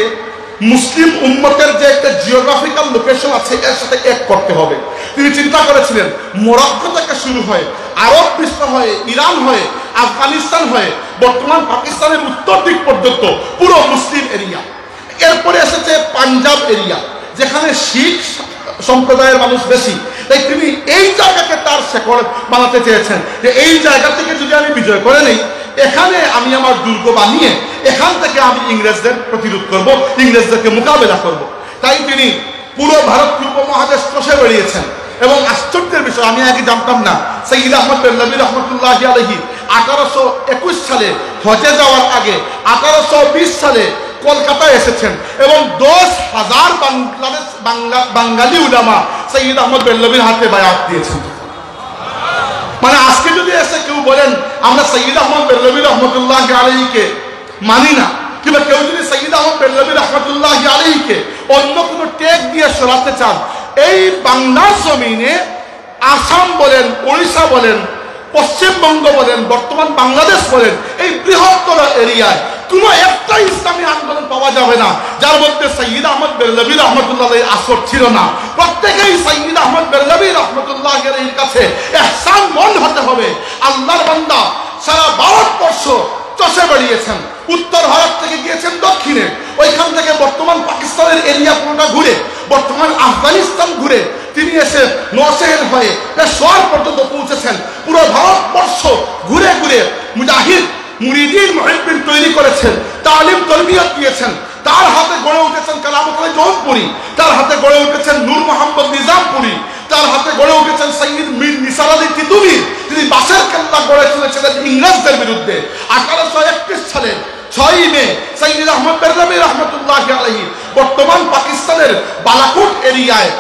মুসলিম উম্মতের যে একটা জিওগ্রাফিক্যাল লোকেশন আছে এর সাথে এক করতে হবে। তিনি চিন্তা করেছিলেন মরক্কো থেকে শুরু হয়, আরব বিশ্ব হয়ে, ইরান হয়ে, আফগানিস্তান হয়ে, বর্তমান পাকিস্তানের উত্তর দিক পর্যন্ত পুরো মুসলিম এরিয়া। এরপরে এসেছে পাঞ্জাব এরিয়া, যেখানে শিখ সম্প্রদায়ের মানুষ বেশি। তাই তিনি এই জায়গাকে তার শেকড় বানাতে চেয়েছেন যে এই জায়গা থেকে যদি আমি বিজয় করে নেই, এখানে আমি আমার দুর্গ বানিয়ে এখান থেকে আমি ইংরেজদের প্রতিরোধ করব, ইংরেজদেরকে মোকাবেলা করব। তাই তিনি পুরো ভারতীয় উপমহাদেশ চষে বেরিয়েছেন। এবং আশ্চর্যের বিষয়, আমি আগে জানতাম না, সাইয়্যিদ আহমদ বেরলভী রহমতুল্লাহি আলাইহি 1821 সালে হজে যাওয়ার আগে 1820 সালে কলকাতায় এসেছেন এবং 10,000 বাঙালি উলামা সাইয়্যিদ আহমদ বেরলভীর হাতে বায়াত দিয়েছেন। মানে আজকে যদি এসে কেউ বলেন আমরা সাইয়্যিদ আহমদ বেরলভী রহমতুল্লাহি আলাইহিকে মানি না, কিংবা কেউ যদি সাইয়্যিদ আহমদ বেরলভী রহমতুল্লাহি আলাইহিকে অন্য কোনো ট্যাগ দিয়ে সরাতে চান, এই বাংলার জমিনে আসাম বলেন, ওড়িশা বলেন, পশ্চিমবঙ্গ বলেন, বর্তমান বাংলাদেশ বলেন, এই বৃহত্তর এরিয়ায় কোনো একটা ইসলামী আন্দোলন পাওয়া যাবে না যার মধ্যে সাইয়্যিদ আহমদ বেরলভী রহমতুল্লাহ আসর ছিল না। প্রত্যেকেই সাইয়্যিদ আহমদ বেরলভী রহমতুল্লাহ এর কাছে ইহসান মন হতে হবে। আল্লাহর বান্দা সারা ভারতবর্ষ চষে বেরিয়েছেন, উত্তর ভারত থেকে গিয়েছেন দক্ষিণে, ওইখান থেকে বর্তমান পাকিস্তানের এরিয়া পুরোটা ঘুরে, বর্তমান আফগানিস্তান ঘুরে তিনি এসে নওশের হয়ে পেশোয়ার পর্যন্ত পৌঁছেছেন। পুরো ভারতবর্ষ ঘুরে ঘুরে মুজাহিদ মুরিদিন মুহিব্বিন তৈরি করেছেন, তালিম তরবিয়ত দিয়েছেন। তার হাতে গড়ে উঠেছেন কালামত আলী জৌনপুরি, তার হাতে গড়ে উঠেছেন নূর মোহাম্মদ নিজামপুরি, তার হাতে গড়ে উঠেছেন সৈয়দ মীর নিসার আলী তিতুমী, তিনি বাসের কেল্লা গড়ে তুলেছিলেন ইংরেজদের বিরুদ্ধে। 1831 সালে 6 মে সাইয়্যিদ আহমদ বেরলভী রহমতুল্লাহি আলাইহি বর্তমান পাকিস্তানের বালাকোট এরিয়ায়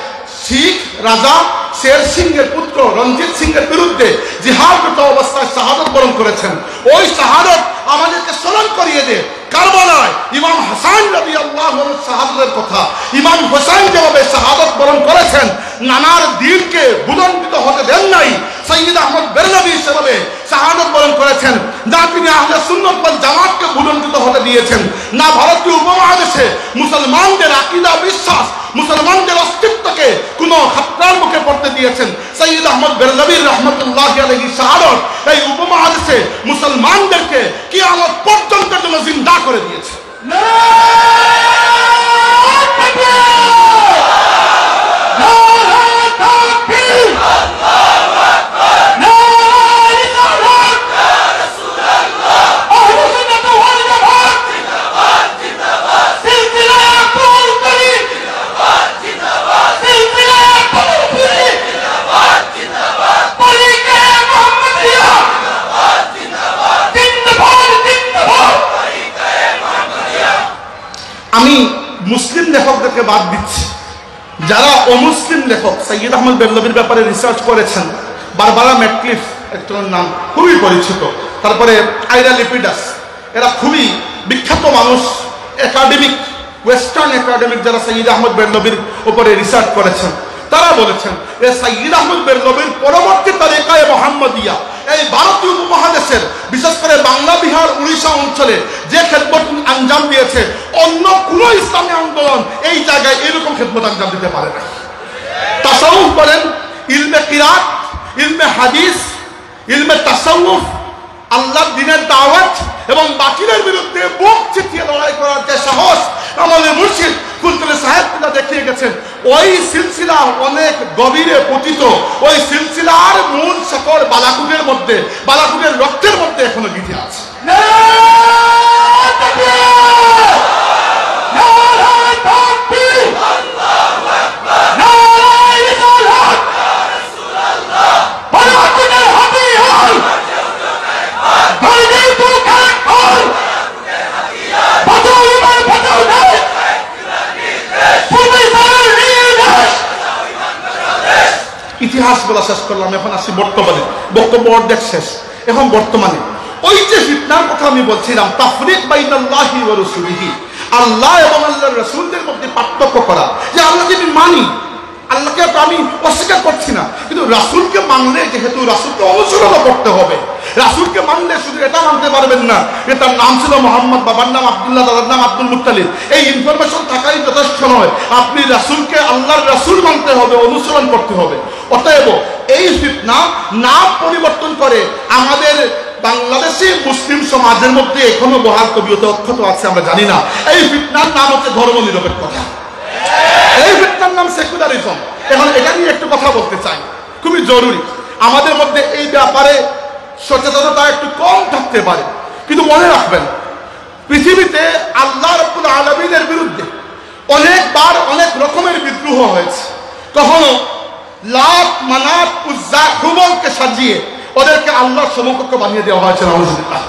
শিখ রাজা শের সিংহের পুত্র রঞ্জিত সিংহের বিরুদ্ধে জিহাদরত অবস্থায় শাহাদত বরণ করেছেন। ওই শাহাদত আমাদেরকে স্মরণ করিয়ে দেয় কারবালায় ইমাম হাসান রাদিয়াল্লাহু আনহু শাহাদতের কথা। ইমাম হোসেন যেভাবে শাহাদত বরণ করেছেন, নানার দিনকে বুলন্দিত হতে দেন নাই, সাইয়্যিদ আহমদ বেরলভী সেভাবে শাহাদত বরণ করেছেন। না তিনি আহলে সুন্নাত ওয়াল জামাতকে বুলন্দিত হতে দিয়েছেন, না ভারতীয় উপমহাদেশে মুসলমানদের আকীদা বিশ্বাস, মুসলমানদের অস্তিত্বকে কোনো খাতরার মুখে পড়তে দিয়েছেন। সাইয়্যিদ আহমদ বেরলভী রহমতুল্লাহি আলাইহি শাহাদত এই উপমহাদেশে মুসলমানদেরকে কিয়ামত পর্যন্ত জন্য জিন্দা করে দিয়েছে। আমি মুসলিম লেখকদেরকে বাদ দিচ্ছি, যারা অমুসলিম লেখক সাইয়্যিদ আহমদ বেরলভীর ব্যাপারে রিসার্চ করেছেন, বারবারা ম্যাটক্লিফ একজন নাম খুবই পরিচিত, তারপরে আইরা লিপিডাস, এরা খুবই বিখ্যাত মানুষ, একাডেমিক, ওয়েস্টার্ন একাডেমিক যারা সাইয়্যিদ আহমদ বেরলভীর উপরে রিসার্চ করেছেন, তারা বলেছেন যে সাইয়্যিদ আহমদ বেরলভীর পরবর্তী তারিকায়ে মুহাম্মদিয়া এই ভারতীয় উপমহাদেশের বিশেষ করে বাংলা, বিহার, উড়িষ্যা অঞ্চলে যে খেদমত আঞ্জাম দিয়েছে, অন্য কোন ইসলামী আন্দোলন এই জায়গায় এরকম খেদমত আঞ্জাম দিতে পারে না। তাসাউফ বলেন, ইলমে কিরাত, ইলমে হাদিস, ইলমে তাসাউফ, আল্লাহর দ্বীনের দাওয়াত এবং বাতিলের বিরুদ্ধে বুক চিতিয়ে লড়াই করার যে সাহস আমাদের মুর্শিদ কুলতুলে সাহেব দেখিয়ে গেছেন, ওই সিলসিলা অনেক গভীরে পতিত, ওই সিলসিলার মূল শেকড় বালাকুটের মধ্যে, বালাকুটের রক্তের মধ্যে এখনো গিয়ে আছে। ইতিহাস বলা শেষ করলাম, এখন আসি বর্তমানে, বক্তব্য অর্ধেক শেষ। এখন বর্তমানে ওই যে ফিতনার কথা আমি বলছিলাম, তাফরিক বাইনাল্লাহি ওয়া রাসূলিহি, আল্লাহ এবং আল্লাহর রাসূলদের মধ্যে পার্থক্য করা, যে আল্লাহকে আমি মানি, আল্লাহকে আমি অস্বীকার করছি না, কিন্তু রাসূলকে মানলে যেহেতু রাসূলকে অনুসরণ করতে হবে। রাসূলকে মানলে শুধু এটা মানতে পারবেন না যে তার নাম ছিল মোহাম্মদ, বাবার নাম আব্দুল্লাহ, দাদার নাম আব্দুল মুত্তালিব, এই ইনফরমেশন থাকাই যথেষ্ট নয়। আপনি রাসূলকে আল্লাহর রাসূল মানতে হবে, অনুসরণ করতে হবে। অতএব এই ফিতনা নাম পরিবর্তন করে আমাদের বাংলাদেশি মুসলিম সমাজের মধ্যে এখনো বহাল তবিয়তে অক্ষত আছে, আমরা জানি না। এই ফিতনার নাম হচ্ছে ধর্ম নিরপেক্ষতা, এই ফিতনার নাম সেকুলারিজম। এখন এটা নিয়ে একটু কথা বলতে চাই, খুবই জরুরি। আমাদের মধ্যে এই ব্যাপারে সচেতনতা একটু কম থাকতে পারে, কিন্তু মনে রাখবেন পৃথিবীতে আল্লাহ রাব্বুল আলামিনের বিরুদ্ধে অনেকবার অনেক রকমের বিদ্রোহ হয়েছে। কখনো লাত, মানাত, উজ্জা, হুবলকে সাজিয়ে ওদেরকে আল্লাহর সমকক্ষ বানিয়ে দেওয়া হয়েছে, নাউযুবিল্লাহ।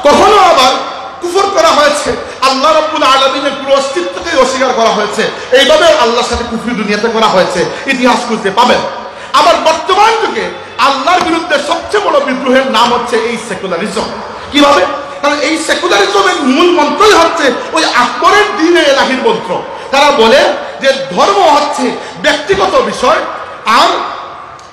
কখনো আবার কুফর করা হয়েছে, আল্লাহ রাব্বুল আলামিনের পুরো অস্তিত্বকে অস্বীকার করা হয়েছে। এইভাবে আল্লাহর সাথে কুফরি দুনিয়াতে করা হয়েছে, ইতিহাস খুঁজতে পাবেন। আবার বর্তমান যুগে আল্লাহর বিরুদ্ধে সবচেয়ে বড় বিদ্রোহের নাম হচ্ছে এই সেকুলারিজম। কিভাবে? কারণ এই সেকুলারিজমের মূল মন্ত্রই হচ্ছে ওই আকবরের দ্বীনে ইলাহির মন্ত্র। তারা বলে যে ধর্ম হচ্ছে ব্যক্তিগত বিষয়, আর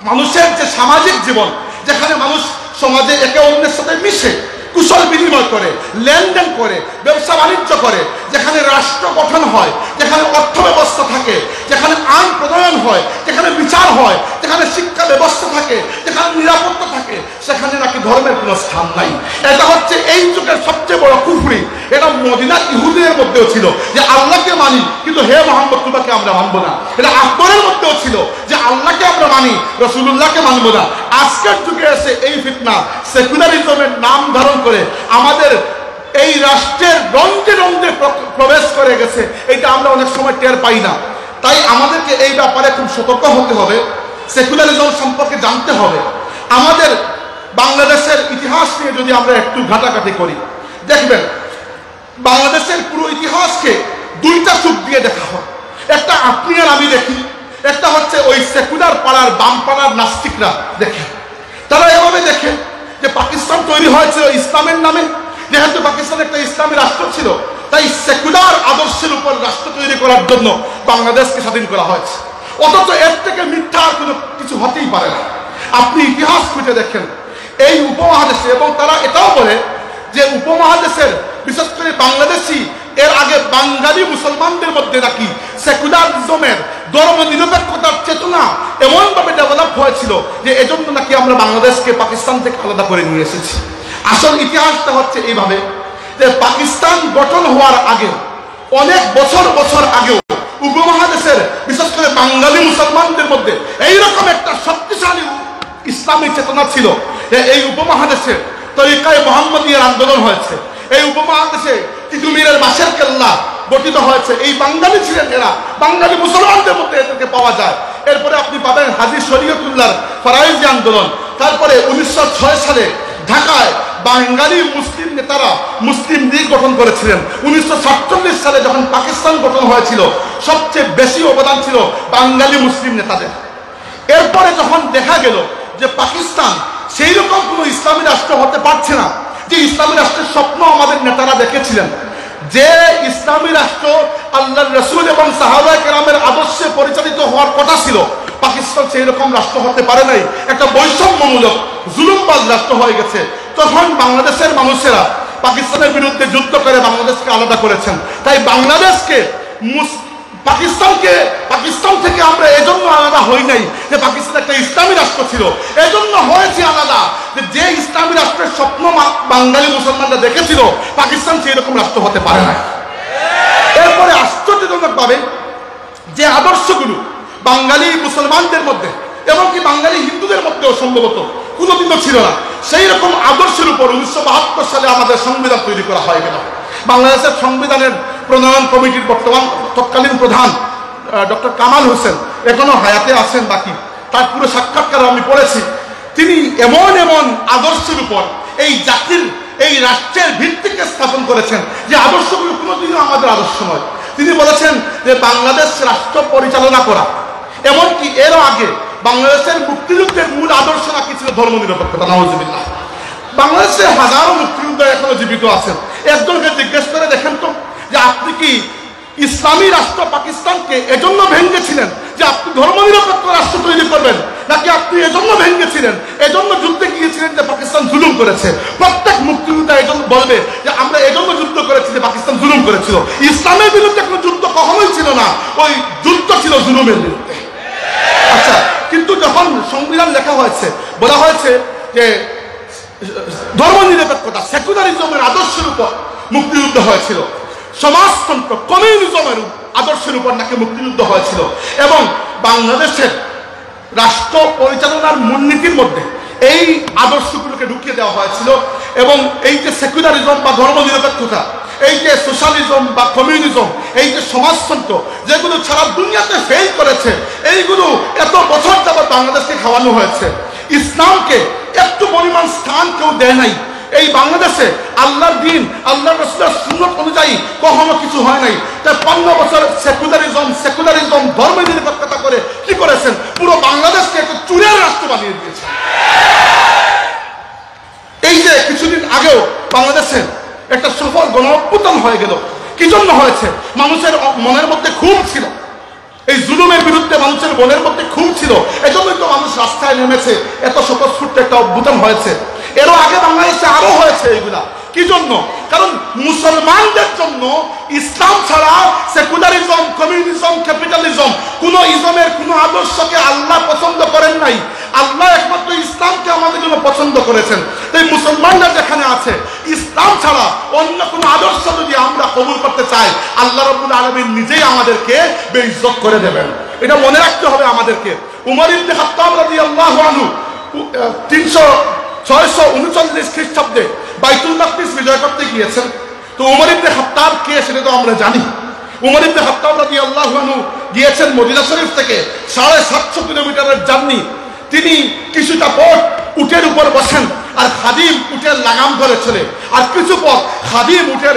মানুষের যে সামাজিক জীবন, যেখানে মানুষ সমাজে একে অন্যের সাথে মিশে, কুশল বিনিময় করে, লেনদেন করে, ব্যবসা বাণিজ্য করে, যেখানে রাষ্ট্র গঠন হয়, যেখানে অর্থ ব্যবস্থা থাকে, যেখানে আইন প্রণয়ন হয়, যেখানে বিচার হয়, যেখানে শিক্ষা ব্যবস্থা থাকে, যেখানে নিরাপত্তা থাকে, সেখানে নাকি ধর্মের কোনো স্থান নাই। এটা হচ্ছে এই যুগের সবচেয়ে বড় কুফরি। এটা মদিনার ইহুদিদের মধ্যেও ছিল যে আল্লাহকে মানি, কিন্তু হে মোহাম্মদ তোমাকে আমরা মানবো না। এটা আকবরের মধ্যেও ছিল যে আল্লাহকে আমরা মানি, রাসূলুল্লাহকে মানবো না। আজকের যুগে এসে এই ফিতনা সেকুলারিজমের নাম ধারণ করে আমাদের এই রাষ্ট্রের রঞ্জে রঞ্জে প্রবেশ করে গেছে। এটা আমরা অনেক সময় টের পাই না। তাই আমাদেরকে এই ব্যাপারে খুব সতর্ক হতে হবে, সেকুলারিজম সম্পর্কে জানতে হবে। আমাদের বাংলাদেশের ইতিহাস নিয়ে যদি আমরা একটু ঘাটাঘাটি করি, দেখবেন বাংলাদেশের পুরো ইতিহাসকে দুইটা চোখ দিয়ে দেখা হয়। একটা আপনি আর আমি দেখি, একটা হচ্ছে ওই সেকুলার পাড়ার বাম পাড়ার নাস্তিকরা দেখে। তারা এভাবে দেখে যে পাকিস্তান তৈরি হয়েছিল ইসলামের নামে, যেহেতু পাকিস্তান একটা ইসলামী রাষ্ট্র ছিল, তাই সেকুলার আদর্শের উপর রাষ্ট্র তৈরি করার জন্য বাংলাদেশকে স্বাধীন করা হয়েছে। অথচ এর থেকে মিথ্যা আর কোনো কিছু হতেই পারে না। আপনি ইতিহাস খুঁজে দেখেন এই উপমহাদেশে, এবং তারা এটাও বলে যে উপমহাদেশের বিশেষ করে বাংলাদেশি, এর আগে বাঙালি মুসলমানদের মধ্যে নাকি সেকুলারিজমের ধর্ম নিরপেক্ষতার চেতনা এমনভাবে ডেভেলপ হয়েছিল যে এজন্য নাকি আমরা বাংলাদেশকে পাকিস্তান থেকে আলাদা করে নিয়ে এসেছি। আসল ইতিহাসটা হচ্ছে এইভাবে যে পাকিস্তান গঠন হওয়ার আগে, অনেক বছর বছর আগেও উপমহাদেশের বিশেষ করে বাঙালি মুসলমানদের মধ্যে এইরকম একটা শক্তিশালী ইসলামী চেতনা ছিল। এই উপমহাদেশে তরিকায়ে মুহাম্মদিয়ার আন্দোলন হয়েছে, এই উপমহাদেশে তিতুমিরের বাঁশের কেল্লা গঠিত হয়েছে। এই বাঙালি ছিলেন এরা, বাঙালি মুসলমানদের মধ্যে এদেরকে পাওয়া যায়। এরপরে আপনি পাবেন হাজী শরীয়তুল্লাহর ফরাইজি আন্দোলন। তারপরে 1906 সালে ঢাকায় বাঙালি মুসলিম নেতারা মুসলিম লীগ গঠন করেছিলেন। 1947 সালে যখন পাকিস্তান গঠন হয়েছিল, সবচেয়ে বেশি অবদান ছিল বাঙালি মুসলিম নেতাদের। এরপরে যখন দেখা গেল যে পাকিস্তান সেই রকম কোনো ইসলামী রাষ্ট্র হতে পারছে না, যে ইসলামী রাষ্ট্রের স্বপ্ন আমাদের নেতারা দেখেছিলেন, যে ইসলামী রাষ্ট্র আল্লাহর রাসূল এবং সাহাবায়ে কেরামের আদর্শে পরিচালিত হওয়ার কথা ছিল, পাকিস্তান সেই রকম রাষ্ট্র হতে পারে নাই, একটা বৈষম্যমূলক জুলুমবাজ রাষ্ট্র হয়ে গেছে। তখন বাংলাদেশের মানুষেরা পাকিস্তানের বিরুদ্ধে যুদ্ধ করে বাংলাদেশকে আলাদা করেছেন। তাই বাংলাদেশকে পাকিস্তান থেকে আমরা এজন্য আলাদা হই নাই যে পাকিস্তান একটা ইসলামী রাষ্ট্র ছিল, এজন্য হয়েছে আলাদা যে ইসলামী রাষ্ট্রের স্বপ্ন বাঙালি মুসলমানরা দেখেছিল, পাকিস্তান সেই রকম রাষ্ট্র হতে পারে না। এরপরে আশ্চর্যজনক ভাবে যে আদর্শগুলো বাঙালি মুসলমানদের মধ্যে এমনকি বাঙালি হিন্দুদের মধ্যেও সম্ভবত কোনোদিনও ছিল না, সেই রকম আদর্শের উপর 1972 সালে আমাদের সংবিধান তৈরি করা হয়ে গেল। বাংলাদেশের সংবিধানের প্রণয়ন কমিটির বর্তমান তৎকালীন প্রধান ডক্টর কামাল হোসেন এখনো হায়াতে আছেন বাকি, তার পুরো সাক্ষাৎকার আমি পড়েছি। তিনি এমন এমন আদর্শের উপর এই জাতির, এই রাষ্ট্রের ভিত্তিকে স্থাপন করেছেন যে আদর্শগুলো কোনোদিনও আমাদের আদর্শ নয়। তিনি বলেছেন যে বাংলাদেশ রাষ্ট্র পরিচালনা করা, এমনকি এর আগে বাংলাদেশের মুক্তিযুদ্ধের মূল আদর্শ নাকি ছিল ধর্ম নিরপেক্ষতা। নাউজুবিল্লাহ। বাংলাদেশে হাজারো মুক্তিযোদ্ধা এখনো জীবিত আছেন। একজনকে জিজ্ঞেস করে দেখেন তো যে আপনি কি ইসলামী রাষ্ট্র পাকিস্তানকে এজন্য ভেঙেছিলেন যে আপনি ধর্মনিরপেক্ষ রাষ্ট্র তৈরি করবেন, নাকি আপনি এজন্য ভেঙেছিলেন, এজন্য যুদ্ধে গিয়েছিলেন যে পাকিস্তান জুলুম করেছে? প্রত্যেক মুক্তিযোদ্ধা এজন্য বলবে যে আমরা এজন্য যুদ্ধ করেছি যে পাকিস্তান জুলুম করেছিল। ইসলামের বিরুদ্ধে কোনো যুদ্ধ কখনোই ছিল না, ওই যুদ্ধ ছিল জুলুমের বিরুদ্ধে। আচ্ছা, কিন্তু যখন সংবিধান লেখা হয়েছে, বলা হয়েছে যে ধর্মনিরপেক্ষতা, সেকুলারিজমের আদর্শের উপর মুক্তিযুদ্ধ হয়েছিল, সমাজতন্ত্র কমিউনিজমের আদর্শের উপর নাকি মুক্তিযুদ্ধ হয়েছিল, এবং বাংলাদেশের রাষ্ট্র পরিচালনার মূলনীতির মধ্যে এই আদর্শগুলোকে ঢুকিয়ে দেওয়া হয়েছিল। এবং এই যে সেকুলারিজম বা ধর্মনিরপেক্ষতা, এই যে সোশ্যালিজম বা কমিউনিজম, এই যে সমাজতন্ত্র, যেগুলো সারা দুনিয়াতে ফেল করেছে, এইগুলো এত বছর যাবত বাংলাদেশকে খাওয়ানো হয়েছে। ইসলামকে একটু পরিমাণ স্থান কেউ দেয় নাই। এই বাংলাদেশে আল্লাহর দিন, আল্লাহর রাসূলের সুন্নাত অনুযায়ী কখনো কিছু হয় নাই। তাই 15 বছর সেকুলারিজম ধর্মনিরপেক্ষতা করে কি করেছেন? পুরো বাংলাদেশকে একটা চুরের রাষ্ট্র বানিয়ে দিয়েছেন। এই যে কিছুদিন আগেও বাংলাদেশে একটা সফল গণঅভ্যুত্থান হয়ে গেল, কি জন্য হয়েছে? মানুষের মনের মধ্যে ক্ষোভ ছিল, এই জুলুমের বিরুদ্ধে মানুষের মনের মধ্যে ক্ষোভ ছিল, এজন্যই তো মানুষ রাস্তায় নেমেছে, এত স্বতঃস্ফূর্ত একটা অভ্যুত্থান হয়েছে। এরও আগে বাংলাদেশে আরো হয়েছে এগুলা। কি জন্য? কারণ মুসলমানদের জন্য ইসলাম ছাড়া সেকুলারিজম, কমিউনিজম, ক্যাপিটালিজম, কোন ইজমের কোন আদর্শকে আল্লাহ পছন্দ করেন নাই। আল্লাহ একমাত্র ইসলামকে আমাদের জন্য পছন্দ করেছেন। তাই মুসলমানরা যেখানে আছে, ইসলাম ছাড়া অন্য কোন আদর্শ যদি আমরা কবুল করতে চাই, আল্লাহ রাব্বুল আলামিন নিজেই আমাদেরকে বেইজ্জত করে দেবেন। এটা মনে রাখতে হবে আমাদেরকে। উমর ইবনে খাত্তাব রাদিয়াল্লাহু আনহু 639 খ্রিস্টাব্দে বাইতুল মাকদিস বিজয় করতে গিয়েছেন। তো উমর ইবনে খাত্তাব কে সেটা তো আমরা জানি। উমর ইবনে খাত্তাব রাদিয়াল্লাহু আনহু গিয়েছেন মদিনা শরীফ থেকে 750 কিলোমিটারের জার্নি। তিনি কিছুটা পথ উটের উপর বসেন, আর খাদিম উটের লাগাম ধরে চলে, আর কিছু পথ খাদিম উটের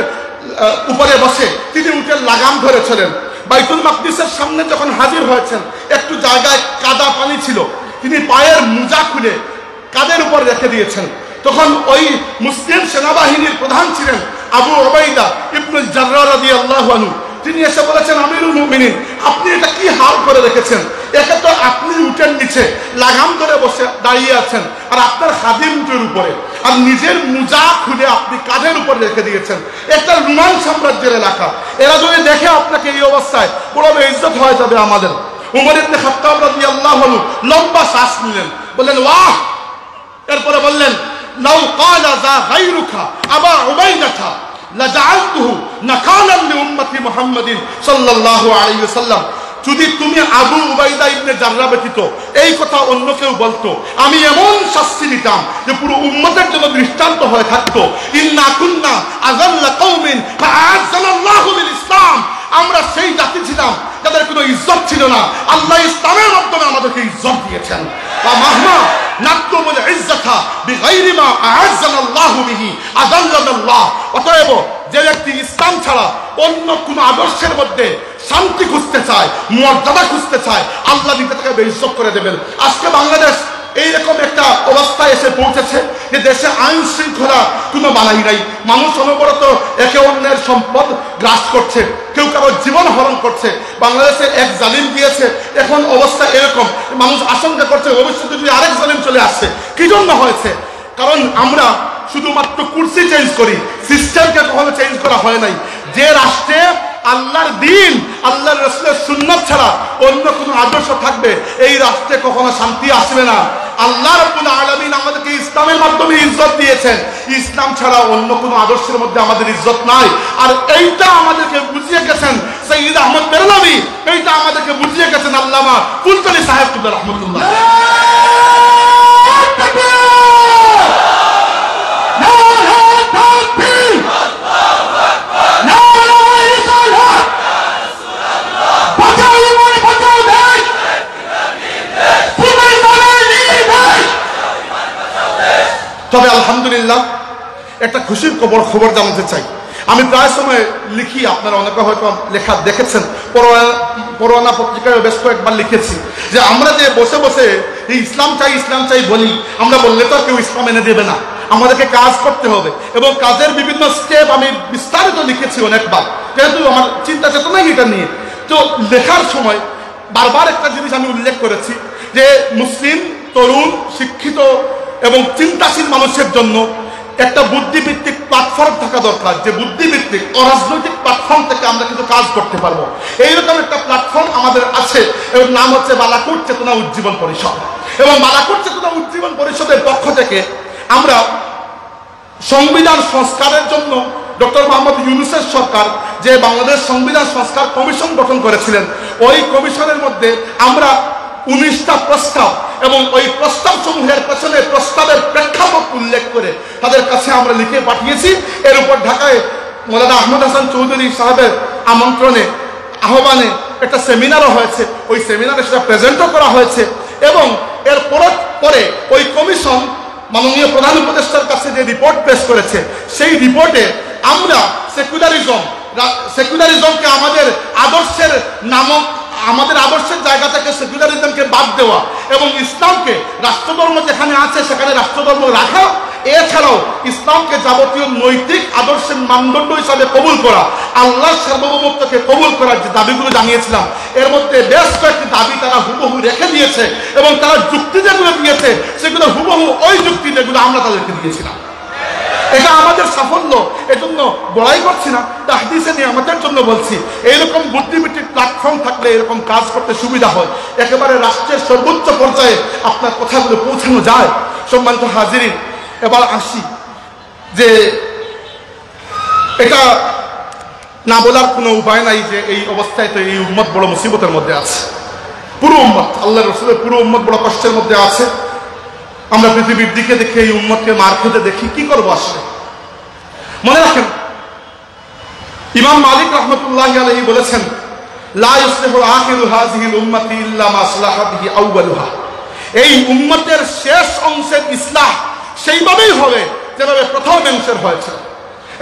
উপরে বসে, তিনি উটের লাগাম ধরে চলেন। বাইতুল মাকদিসের সামনে যখন হাজির হয়েছেন, একটু জায়গায় কাদা পানি ছিল, তিনি পায়ের মোজা খুলে কাদের উপর রেখে দিয়েছেন। তখন ওই মুসলিম সেনাবাহিনীর প্রধান ছিলেন আবু উবাইদা ইবনুল জাররাহ রাদিয়াল্লাহু আনহু। তিনি এসে বলেছেন, আমিরুল মুমিনিন, আপনি এটা কি হাল করে রেখেছেন? একে তো আপনি উটের নিচে লাগাম ধরে বসে দাঁড়িয়ে আছেন, আর আপনার খাদিম উটের উপরে, আর নিজের মোজা খুলে আপনি কাঁধের উপর রেখে দিয়েছেন। একটা রোমান সাম্রাজ্যের এলাকা, এরা যদি দেখে আপনাকে এই অবস্থায়, বড় বেইজ্জত হয়ে যাবে আমাদের। উমর ইবনে খাত্তাব রাদিয়াল্লাহু আনহু লম্বা শ্বাস নিলেন, বললেন ওয়াহ। এরপরে বললেন, লাউ ক্বালা যা গায়রুকা আবা উবাইদাতা লাজাআলতুহু নাকালান লিউম্মতি মুহাম্মাদিন সাল্লাল্লাহু আলাইহি ওয়াসাল্লাম। যদি তুমি আবু উবাইদা ইবনে জাররাহ ব্যতীত এই কথা অন্য কেউ বলতো, আমি এমন শাস্তি দিতাম যে পুরো উম্মতের জন্য দৃষ্টান্ত হয়ে থাকতো। ইন্না কুন্না আযাল্লা কওমিন ফাআযাল্লাহু বিল ইসলাম। আমরা সেই জাতি ছিলাম যাদের কোনো ইজ্জত ছিল না, আল্লাহ ইসলামের মাধ্যমে আমাদেরকে ইজ্জত দিয়েছেন। ওয়া মাহমা নাতলুবুল ইজ্জাতা বিগাইরি মা আ'আযাল্লাহু বিহি আযাল্লাল্লাহ। অতএব যে ব্যক্তি ইসলাম ছাড়া অন্য কোন আদর্শের মধ্যে শান্তি খুঁজতে চায়, মর্যাদা খুঁজতে চায়, আল্লাহ দিতে তাকে বেইজ্জত করে দেবেন। আজকে বাংলাদেশ এইরকম একটা অবস্থায় এসে পৌঁছেছে যে দেশে আইন শৃঙ্খলা কোনো বালাই নাই। মানুষ অনবরত একে অন্যের সম্পদ গ্রাস করছে, কেউ কারো জীবন হরণ করছে। বাংলাদেশে এক জালিম দিয়েছে, এখন অবস্থা এরকম, মানুষ আশঙ্কা করছে ভবিষ্যতে যদি আরেক জালিম চলে আসছে। কি জন্য হয়েছে? কারণ আমরা শুধুমাত্র কুরসি চেঞ্জ করি, সিস্টেমকে কখনো চেঞ্জ করা হয় নাই। যে রাষ্ট্রে আল্লাহর দিন, আল্লাহর রাসূলের সুন্নাত ছাড়া অন্য কোনো আদর্শ থাকবে, এই রাষ্ট্রে কখনো শান্তি আসবে না। আল্লাহ রাব্বুল আলামিন আমাদেরকে ইসলামের মাধ্যমে ইজ্জত দিয়েছেন, ইসলাম ছাড়া অন্য কোনো আদর্শের মধ্যে আমাদের ইজ্জত নাই। আর এইটা আমাদেরকে বুঝিয়ে গেছেন সৈয়দ আহমদ বেরলভী, এইটা আমাদেরকে বুঝিয়ে গেছেন আল্লামা ফুলতলি সাহেব কিবলা রাহমাতুল্লাহ। তবে আলহামদুলিল্লাহ একটা খুশির খবর জানাতে চাই। আমি প্রায় সময় লিখি, আপনারা অনেকে হয়তো লেখা দেখেছেন, পরোয়ানা পত্রিকায় বেশ কয়েকবার লিখেছি যে আমরা যে বসে বসে এই ইসলাম চাই বলি, আমরা বললে তো কেউ ইসলাম এনে দেবে না, আমাদেরকে কাজ করতে হবে। এবং কাজের বিভিন্ন স্টেপ আমি বিস্তারিত লিখেছি অনেকবার। যেহেতু আমার চিন্তা চেতনাই এটা নিয়ে, তো লেখার সময় বারবার একটা জিনিস আমি উল্লেখ করেছি যে মুসলিম তরুণ শিক্ষিত এবং চিন্তাশীল মানুষের জন্য একটা বুদ্ধিভিত্তিক প্ল্যাটফর্ম থাকা দরকার, যে বুদ্ধিভিত্তিক অরাজনৈতিক প্ল্যাটফর্ম থেকে আমরা কিন্তু কাজ করতে পারবো। এইরকম একটা প্ল্যাটফর্ম আমাদের আছে এবং নাম হচ্ছে বালাকোট চেতনা উজ্জীবন পরিষদ। এবং বালাকোট চেতনা উজ্জীবন পরিষদের পক্ষ থেকে আমরা সংবিধান সংস্কারের জন্য ডক্টর মোহাম্মদ ইউনূসের সরকার যে বাংলাদেশ সংবিধান সংস্কার কমিশন গঠন করেছিলেন, ওই কমিশনের মধ্যে আমরা 19টা প্রস্তাব এবং ওই প্রস্তাব সমূহের পেছনে প্রস্তাবের প্রেক্ষাপট উল্লেখ করে তাদের কাছে আমরা লিখে পাঠিয়েছি। এর উপর ঢাকায় মৌলানা আহমদ হাসান চৌধুরী সাহেবের আমন্ত্রণে আহ্বানে একটা সেমিনারও হয়েছে, ওই সেমিনারে সেটা প্রেজেন্টও করা হয়েছে। এবং এর পরে ওই কমিশন মাননীয় প্রধান উপদেষ্টার কাছে যে রিপোর্ট পেশ করেছে, সেই রিপোর্টে আমরা সেকুলারিজমকে আমাদের আদর্শের জায়গা থেকে সেকুলারিজমকে বাদ দেওয়া এবং ইসলামকে রাষ্ট্রধর্ম যেখানে আছে সেখানে রাষ্ট্রধর্ম রাখা, এছাড়াও ইসলামকে যাবতীয় নৈতিক আদর্শের মানদণ্ড হিসাবে কবুল করা, আল্লাহর সার্বভৌমত্বকে কবুল করার যে দাবিগুলো জানিয়েছিলাম, এর মধ্যে বেশ কয়েকটি দাবি তারা হুবহু রেখে দিয়েছে এবং তারা যুক্তি যেগুলো দিয়েছে সেগুলো হুবহু ওই যুক্তি যেগুলো আমরা তাদেরকে দিয়েছিলাম। এটা আমাদের সাফল্য, এজন্য বড়াই করছি না, তাহদিসে নিয়ে আমাদের জন্য বলছি। এইরকম বুদ্ধিভিত্তিক প্ল্যাটফর্ম থাকলে এরকম কাজ করতে সুবিধা হয়, একেবারে রাষ্ট্রের সর্বোচ্চ পর্যায়ে আপনার কথাগুলো পৌঁছানো যায়। সম্মানিত হাজিরিন, এবার আসি যে এটা না বলার কোনো উপায় নাই যে এই অবস্থায় তো এই উম্মত বড় মুসিবতের মধ্যে আছে, পুরো উম্মত, আল্লাহ রসুলের পুরো উম্মত বড় কষ্টের মধ্যে আছে। আমরা পৃথিবীর দিকে দেখে এই উম্মতকে মার খেতে দেখি, কি করবো আসলে? মনে রাখেন, ইমাম মালিক রাহমাতুল্লাহি আলাইহি বলেছেন, লা ইসলিহু আখিরু হাযিহিল উম্মতি ইল্লা মা সালাহা বিহি আউয়ালুহা। এই উম্মতের শেষ অংশের ইসলাহ সেইভাবেই হবে যেভাবে প্রথম অংশের হয়েছিল।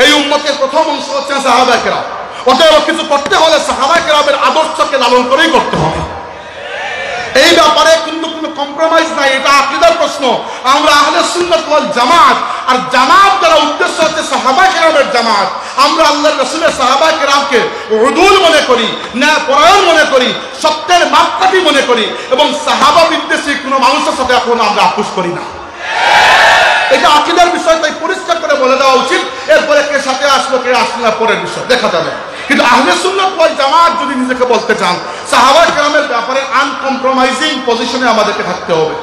এই উম্মতের প্রথম অংশ হচ্ছে সাহাবায়ে কেরাম। অতএব কিছু করতে হলে সাহাবায়ে কেরামের আদর্শকে লালন করেই করতে হবে। এই ব্যাপারে কিন্তু কোনো কম্প্রোমাইজ নাই, এটা আকীদার প্রশ্ন। আমরা আহলে সুন্নাত ওয়াল জামাত, আর জামাত দ্বারা উদ্দেশ্য হচ্ছে সাহাবায়ে কেরামের জামাত। আমরা আল্লাহর রাসূলের সাহাবায়ে কেরামকে উদুল মনে করি, ন্যায়পরায়ণ মনে করি, সত্যের মাপকাঠি মনে করি এবং সাহাবা বিদ্বেষী কোনো মানুষের সাথে এখন আমরা আপোষ করি না। এটা আকীদার বিষয়, তাই পরিষ্কার করে বলে দেওয়া উচিত। এরপরে কে সাথে আসলো কে আসলো না পরের বিষয় দেখা যাবে। কিন্তু আহলে সুন্নাত ওয়াল জামাত যদি নিজেকে বলতে চান, সাহাবায়ে কেরামের ব্যাপারে আনকম্প্রোমাইজিং পজিশনে আমাদেরকে থাকতে হবে।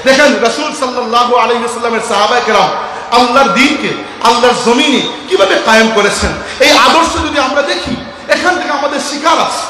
দেখেন, রাসূল সাল্লাল্লাহু আলাইহি ওয়াসাল্লামের সাহাবায়ে কেরাম আল্লাহর দ্বীনকে আল্লাহর জমিনে কিভাবে কায়েম করেছেন, এই আদর্শ যদি আমরা দেখি, এখান থেকে আমাদের শিকার আছে।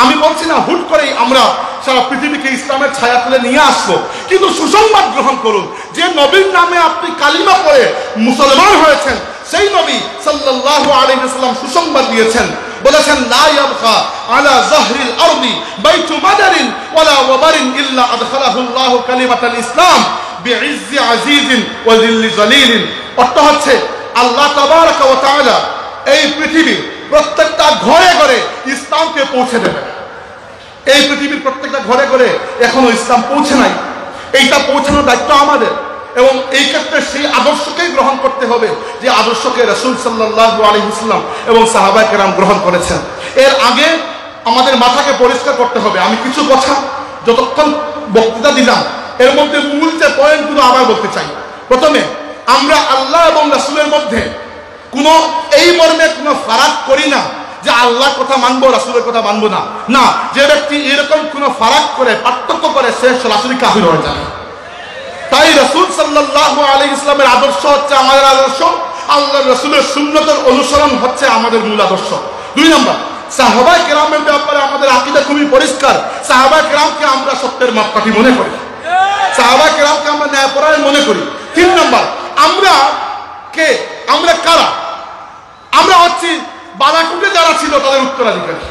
আমি বলছি না হুট করেই আমরা সারা পৃথিবীকে ইসলামের ছায়া তুলে নিয়ে আসবো, কিন্তু সুসংবাদ গ্রহণ করুন। যে নবীর নামে আপনি কালিমা পড়ে মুসলমান হয়েছেন, সেই নবী সাল্লাল্লাহু আলাইহি ওয়াসাল্লাম সুসংবাদ দিয়েছেন, বলেছেন, লা ইয়াবকা আলা যাহরিল আরদি বাইতু মাদারিন ওয়ালা ওয়াবারিন ইল্লা আদখালাহু আল্লাহু কালিমাতাল ইসলাম বিইজ্জি আজিজিন ওয়া যিল্লি জালিলিন। অর্থ হচ্ছে, আল্লাহ তাবারাকা ওয়া তাআলা এই পৃথিবীর প্রত্যেকটা ঘরে ঘরে ইসলামকে পৌঁছে দেবেন। এই পৃথিবীর প্রত্যেকটা ঘরে ঘরে এখনো ইসলাম পৌঁছে নাই, এইটা পৌঁছানোর দায়িত্ব আমাদের। এবং এই ক্ষেত্রে সেই আদর্শকেই গ্রহণ করতে হবে যে আদর্শকে রাসূল সাল্লাল্লাহু আলাইহি ওয়াসাল্লাম এবং সাহাবায়ে কেরাম গ্রহণ করেছেন। এর আগে আমাদের মাথাকে পরিষ্কার করতে হবে। আমি কিছু কথা যতক্ষণ বক্তৃতা দিলাম, এর মধ্যে মূল যে পয়েন্টগুলো আবার বলতে চাই। প্রথমে, আমরা আল্লাহ এবং রাসূলের মধ্যে কোনো এই মর্মে কোনো ফারাক করি না যে আল্লাহর কথা মানবো রাসূলের কথা মানবো না। না, যে ব্যক্তি এরকম কোনো ফারাক করে, পার্থক্য করে, সে সরাসরি কাফির হয়ে যায়। তাই রাসূল সাল্লাল্লাহু আলাইহি ওয়াসাল্লামের আদর্শ হচ্ছে আমাদের আদর্শ, আল্লাহর রাসূলের সুন্নতের অনুসরণ হচ্ছে আমাদের মূল আদর্শ। 2 নম্বর, সাহাবায়ে কেরামের ব্যাপারে আমাদের আকীদা খুবই পরিষ্কার। সাহাবায়ে কেরামকে আমরা সত্যের মাপকাঠি মনে করি, সাহাবায়ে কেরামকে আমরা ন্যায়পরায়ণ মনে করি। 3 নম্বর, আমরা কারা? আমরা হচ্ছি বালাকোটে যারা ছিল তাদের উত্তরাধিকারী।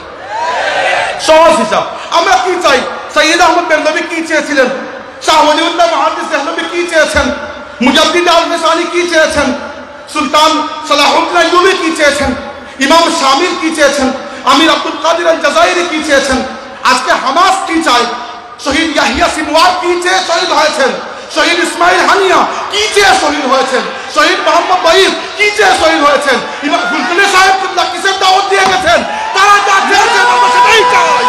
সহজ হিসাব, আমরা কি চাই? সৈয়দ আহমদ বেরলভী কি চেয়েছিলেন? শাহ ওলিউল্লাহ মুহাদ্দিস দেহলভী কি চেয়েছেন? মুজাদ্দিদ আল-ফিসানি কি চেয়েছেন? সুলতান সালাহুদ্দিন আইয়ুবী কি চেয়েছেন? ইমাম শামিল কি চেয়েছেন? আমির আব্দুল কাদির আল-জাযাইরি কি চেয়েছেন? আজকে হামাস কি চায়? শহীদ ইয়াহিয়া সিনওয়ার কি চেয়ে শহীদ হয়েছেন? শহীদ ইসমাইল হানিয়া কি চেয়ে শহীদ হয়েছেন? শহীদ মোহাম্মদ ওয়াহিদ কি যে শহীদ হয়েছেন, ইমাম ফুলতুলি সাহেব কিসের দাওয়াত দিয়ে গেছেন, তারা যা চেয়েছেন আমরা সেটাই চাই।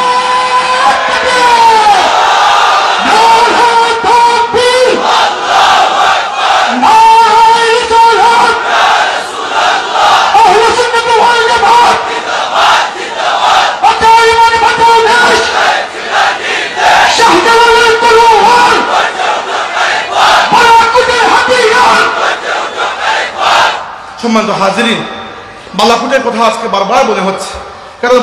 সম্মানিত হাজিরিন, বালাকুটের কথা আজকে বারবার মনে হচ্ছে, কারণ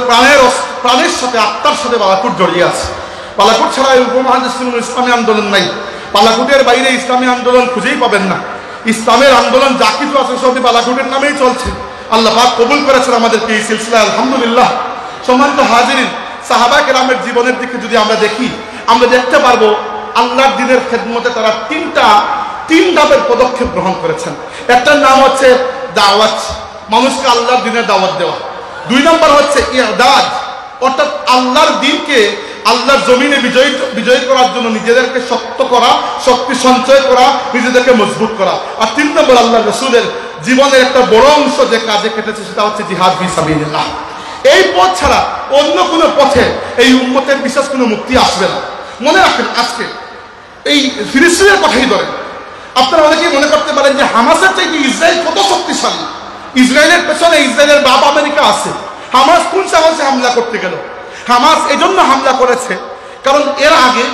প্রাণের সাথে আত্মার সাথে বালাকুট জড়িয়ে আছে। বালাকুট ছাড়া উপমহাদেশে ইসলামী আন্দোলন নাই। বালাকুটের বাইরে ইসলামী আন্দোলন খুঁজেই পাবেন না। ইসলামের আন্দোলন যা কিছু আছে সবই বালাকুটের নামেই চলছে। আল্লাহ পাক কবুল করেছেন আমাদেরকে এই সিলসিলায়, আলহামদুলিল্লাহ। সম্মানিত হাজিরিন, সাহাবা কেরামের জীবনের দিকে যদি আমরা দেখি, আমরা দেখতে পারবো আল্লাহর দ্বীনের খেদমতে তারা তিন ধাপের পদক্ষেপ গ্রহণ করেছেন। একটার নাম হচ্ছে দাওয়াত, মানুষকে আল্লাহর দ্বীনের দাওয়াত দেওয়া। 2 নম্বর হচ্ছে ইরদাদ, অর্থাৎ আল্লাহর দ্বীনকে আল্লাহর জমিনে বিজয়ী করার জন্য নিজেদেরকে শক্ত করা, শক্তি সঞ্চয় করা, নিজেদেরকে মজবুত করা। আর 3 নম্বর আল্লাহ রাসূলের জীবনের একটা বড় অংশ যে কাজে কেটেছে সেটা হচ্ছে জিহাদ ফি সাবিলিল্লাহ। এই পথ ছাড়া অন্য কোনো পথে এই উম্মতের বিশেষ কোনো মুক্তি আসবে না। মনে রাখেন, আজকে এই ফিলিস্তিনের কথাই ধরেন, আপনারা অনেকেই মনে করতে পারেন যে হামাসের চাইতে ইসরায়েল কত শক্তিশালী, ইসরায়েলের পেছনে ইসরায়েলের বাপ আমেরিকা আছে। হামাস কোন সাহসে হামলা করতে গেল? হামাস এজন্য হামলা করেছে কারণ এর আগে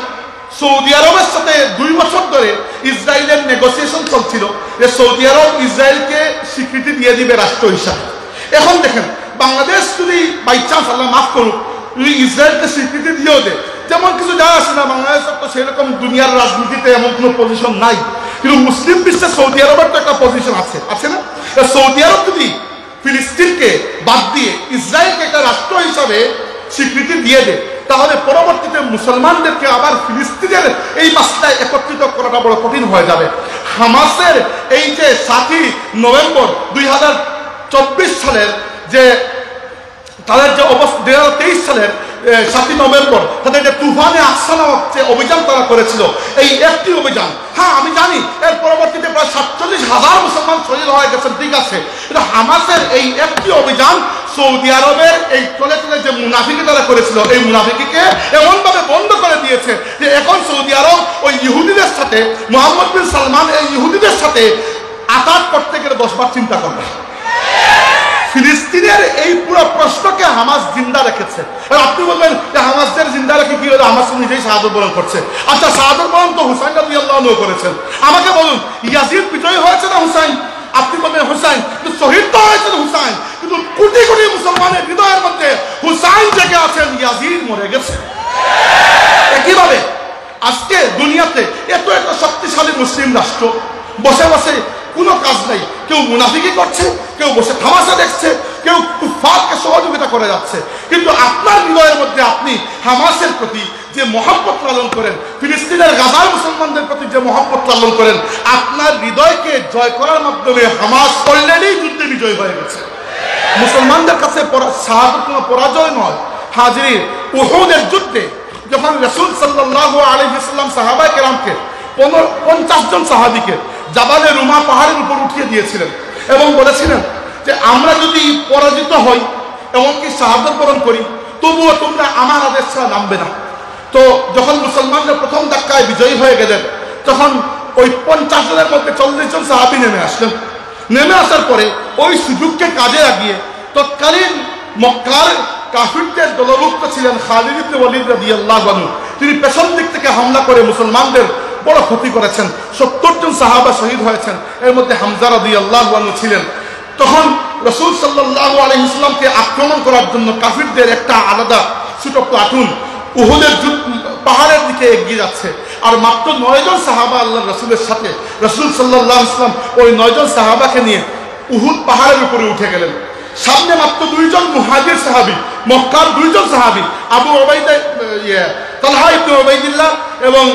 সৌদি আরবের সাথে 2 বছর ধরে ইসরায়েলের নেগোসিয়েশন চলছিল যে সৌদি আরব ইসরায়েলকে স্বীকৃতি দিয়ে দিবে রাষ্ট্র হিসাবে। এখন দেখেন, বাংলাদেশ যদি বাই চান্স, আল্লাহ মাফ করুক, যদি ইসরায়েলকে স্বীকৃতি দিয়েও দেয়, যেমন কিছু যায় আসে না, বাংলাদেশের তো সেরকম দুনিয়ার রাজনীতিতে এমন কোনো পজিশন নাই, কিন্তু মুসলিম বিশ্বে সৌদি আরবের তো একটা পজিশন আছে না? সৌদি আরব যদি ফিলিস্তিনকে বাদ দিয়ে ইসরায়েলকে একটা রাষ্ট্র হিসাবে স্বীকৃতি দিয়ে দেয়, তাহলে পরবর্তীতে মুসলমানদেরকে আবার ফিলিস্তিনের এই মাসলায় একত্রিত করাটা বড় কঠিন হয়ে যাবে। হামাসের এই যে 7 নভেম্বর 2024 সালের যে তাদের যে অবস্থা, 2023 সালের 7 নভেম্বর তাদের যে তুফানে আকসা নামক যে অভিযান তারা করেছিল, এই একটি অভিযান, হ্যাঁ আমি জানি এর পরবর্তীতে প্রায় 47,000 মুসলমান শহীদ হয়ে গেছেন, ঠিক আছে, কিন্তু হামাসের এই একটি অভিযান সৌদি আরবের এই চলে যে মুনাফিকি তারা করেছিল, এই মুনাফিকিকে এমনভাবে বন্ধ করে দিয়েছে যে এখন সৌদি আরব ওই ইহুদিদের সাথে, মোহাম্মদ বিন সালমান এই ইহুদিদের সাথে আঘাত করতে গেলে 10 বার চিন্তা করবে। ফিলিস্তিনের এই পুরো প্রশ্নকে হামাস জিন্দা রেখেছে। আর আপনি বলবেন যে হামাসদের জিন্দা রেখে কি হলো? হামাস নিজেই শাহাদাত বরণ করছে। আচ্ছা, শাহাদাত বরণ তো হুসাইন রাদিয়াল্লাহু আনহু করেছেন। আমাকে বলুন, ইয়াজিদ বিজয়ী হয়েছে না হুসাইন? আপনি বলবেন হুসাইন, কিন্তু শহীদ তো হয়েছেন হুসাইন, কিন্তু কোটি কোটি মুসলমানের হৃদয়ের মধ্যে হুসাইন জেগে আছেন, ইয়াজিদ মরে গেছে। একইভাবে আজকে দুনিয়াতে এত শক্তিশালী মুসলিম রাষ্ট্র, বসে বসে কোনো কাজ নাই, কেউ মুনাফিকি করছে, কেউ বসে তামাশা দেখছে, কেউ কুফফারকে সহযোগিতা করে যাচ্ছে, কিন্তু আপনার হৃদয়ের মধ্যে আপনি হামাসের প্রতি যে মহব্বত লালন করেন, ফিলিস্তিনের গাজার মুসলমানদের প্রতি যে মহব্বত লালন করেন, আপনার হৃদয়কে জয় করার মাধ্যমে হামাস অলরেডি যুদ্ধে বিজয় হয়ে গেছে। মুসলমানদের কাছে শাহাদাত কোনো পরাজয় নয়। হাজির, উহুদের যুদ্ধে যখন রাসূল সাল্লাল্লাহু আলাইহি ওয়াসাল্লাম সাহাবায়ে কেরামকে 50 জন সাহাবীকে জাবালে রুমা পাহাড়ের উপর উঠিয়ে দিয়েছিলেন এবং বলেছিলেন যে আমরা যদি পরাজিত হই, এমনকি শাহাদাত বরণ করি, তবুও তোমরা আমার আদেশ ছাড়া নামবে না। তো যখন মুসলমানরা প্রথম ধাক্কায় বিজয়ী হয়ে গেলেন, তখন ওই 50 জনের মধ্যে 40 জন সাহাবী নেমে আসলেন। নেমে আসার পরে ওই সুযোগকে কাজে লাগিয়ে তৎকালীন মক্কার কাফিরদের দলভুক্ত ছিলেন খালিদ ইবনে ওয়ালিদ রাদিয়াল্লাহু আনহু, তিনি পেছন দিক থেকে হামলা করে মুসলমানদের বড় ক্ষতি করেছেন। 70 জন সাহাবা শহীদ হয়েছেন, এর মধ্যে হামজা রাদিয়াল্লাহু আনহু ছিলেন। তখন রাসূল সাল্লাল্লাহু আলাইহি ওয়াসাল্লামকে আক্রমণ করার জন্য কাফিরদের একটা আলাদা ছোট প্লাটুন উহুদের পাহাড়ের দিকে এগিয়ে যাচ্ছে, আর মাত্র 9 জন সাহাবা আল্লাহ রাসূলের সাথে, রাসূল সাল্লাল্লাহু আলাইহি ওয়াসাল্লাম ওই 9 জন সাহাবাকে নিয়ে উহুদ পাহাড়ের উপরে উঠে গেলেন। সামনে মাত্র 2 জন মুহাজির সাহাবী, মক্কার 2 জন সাহাবী, আবু উবাইদা তালহা ইবনে উবাইদিল্লাহ এবং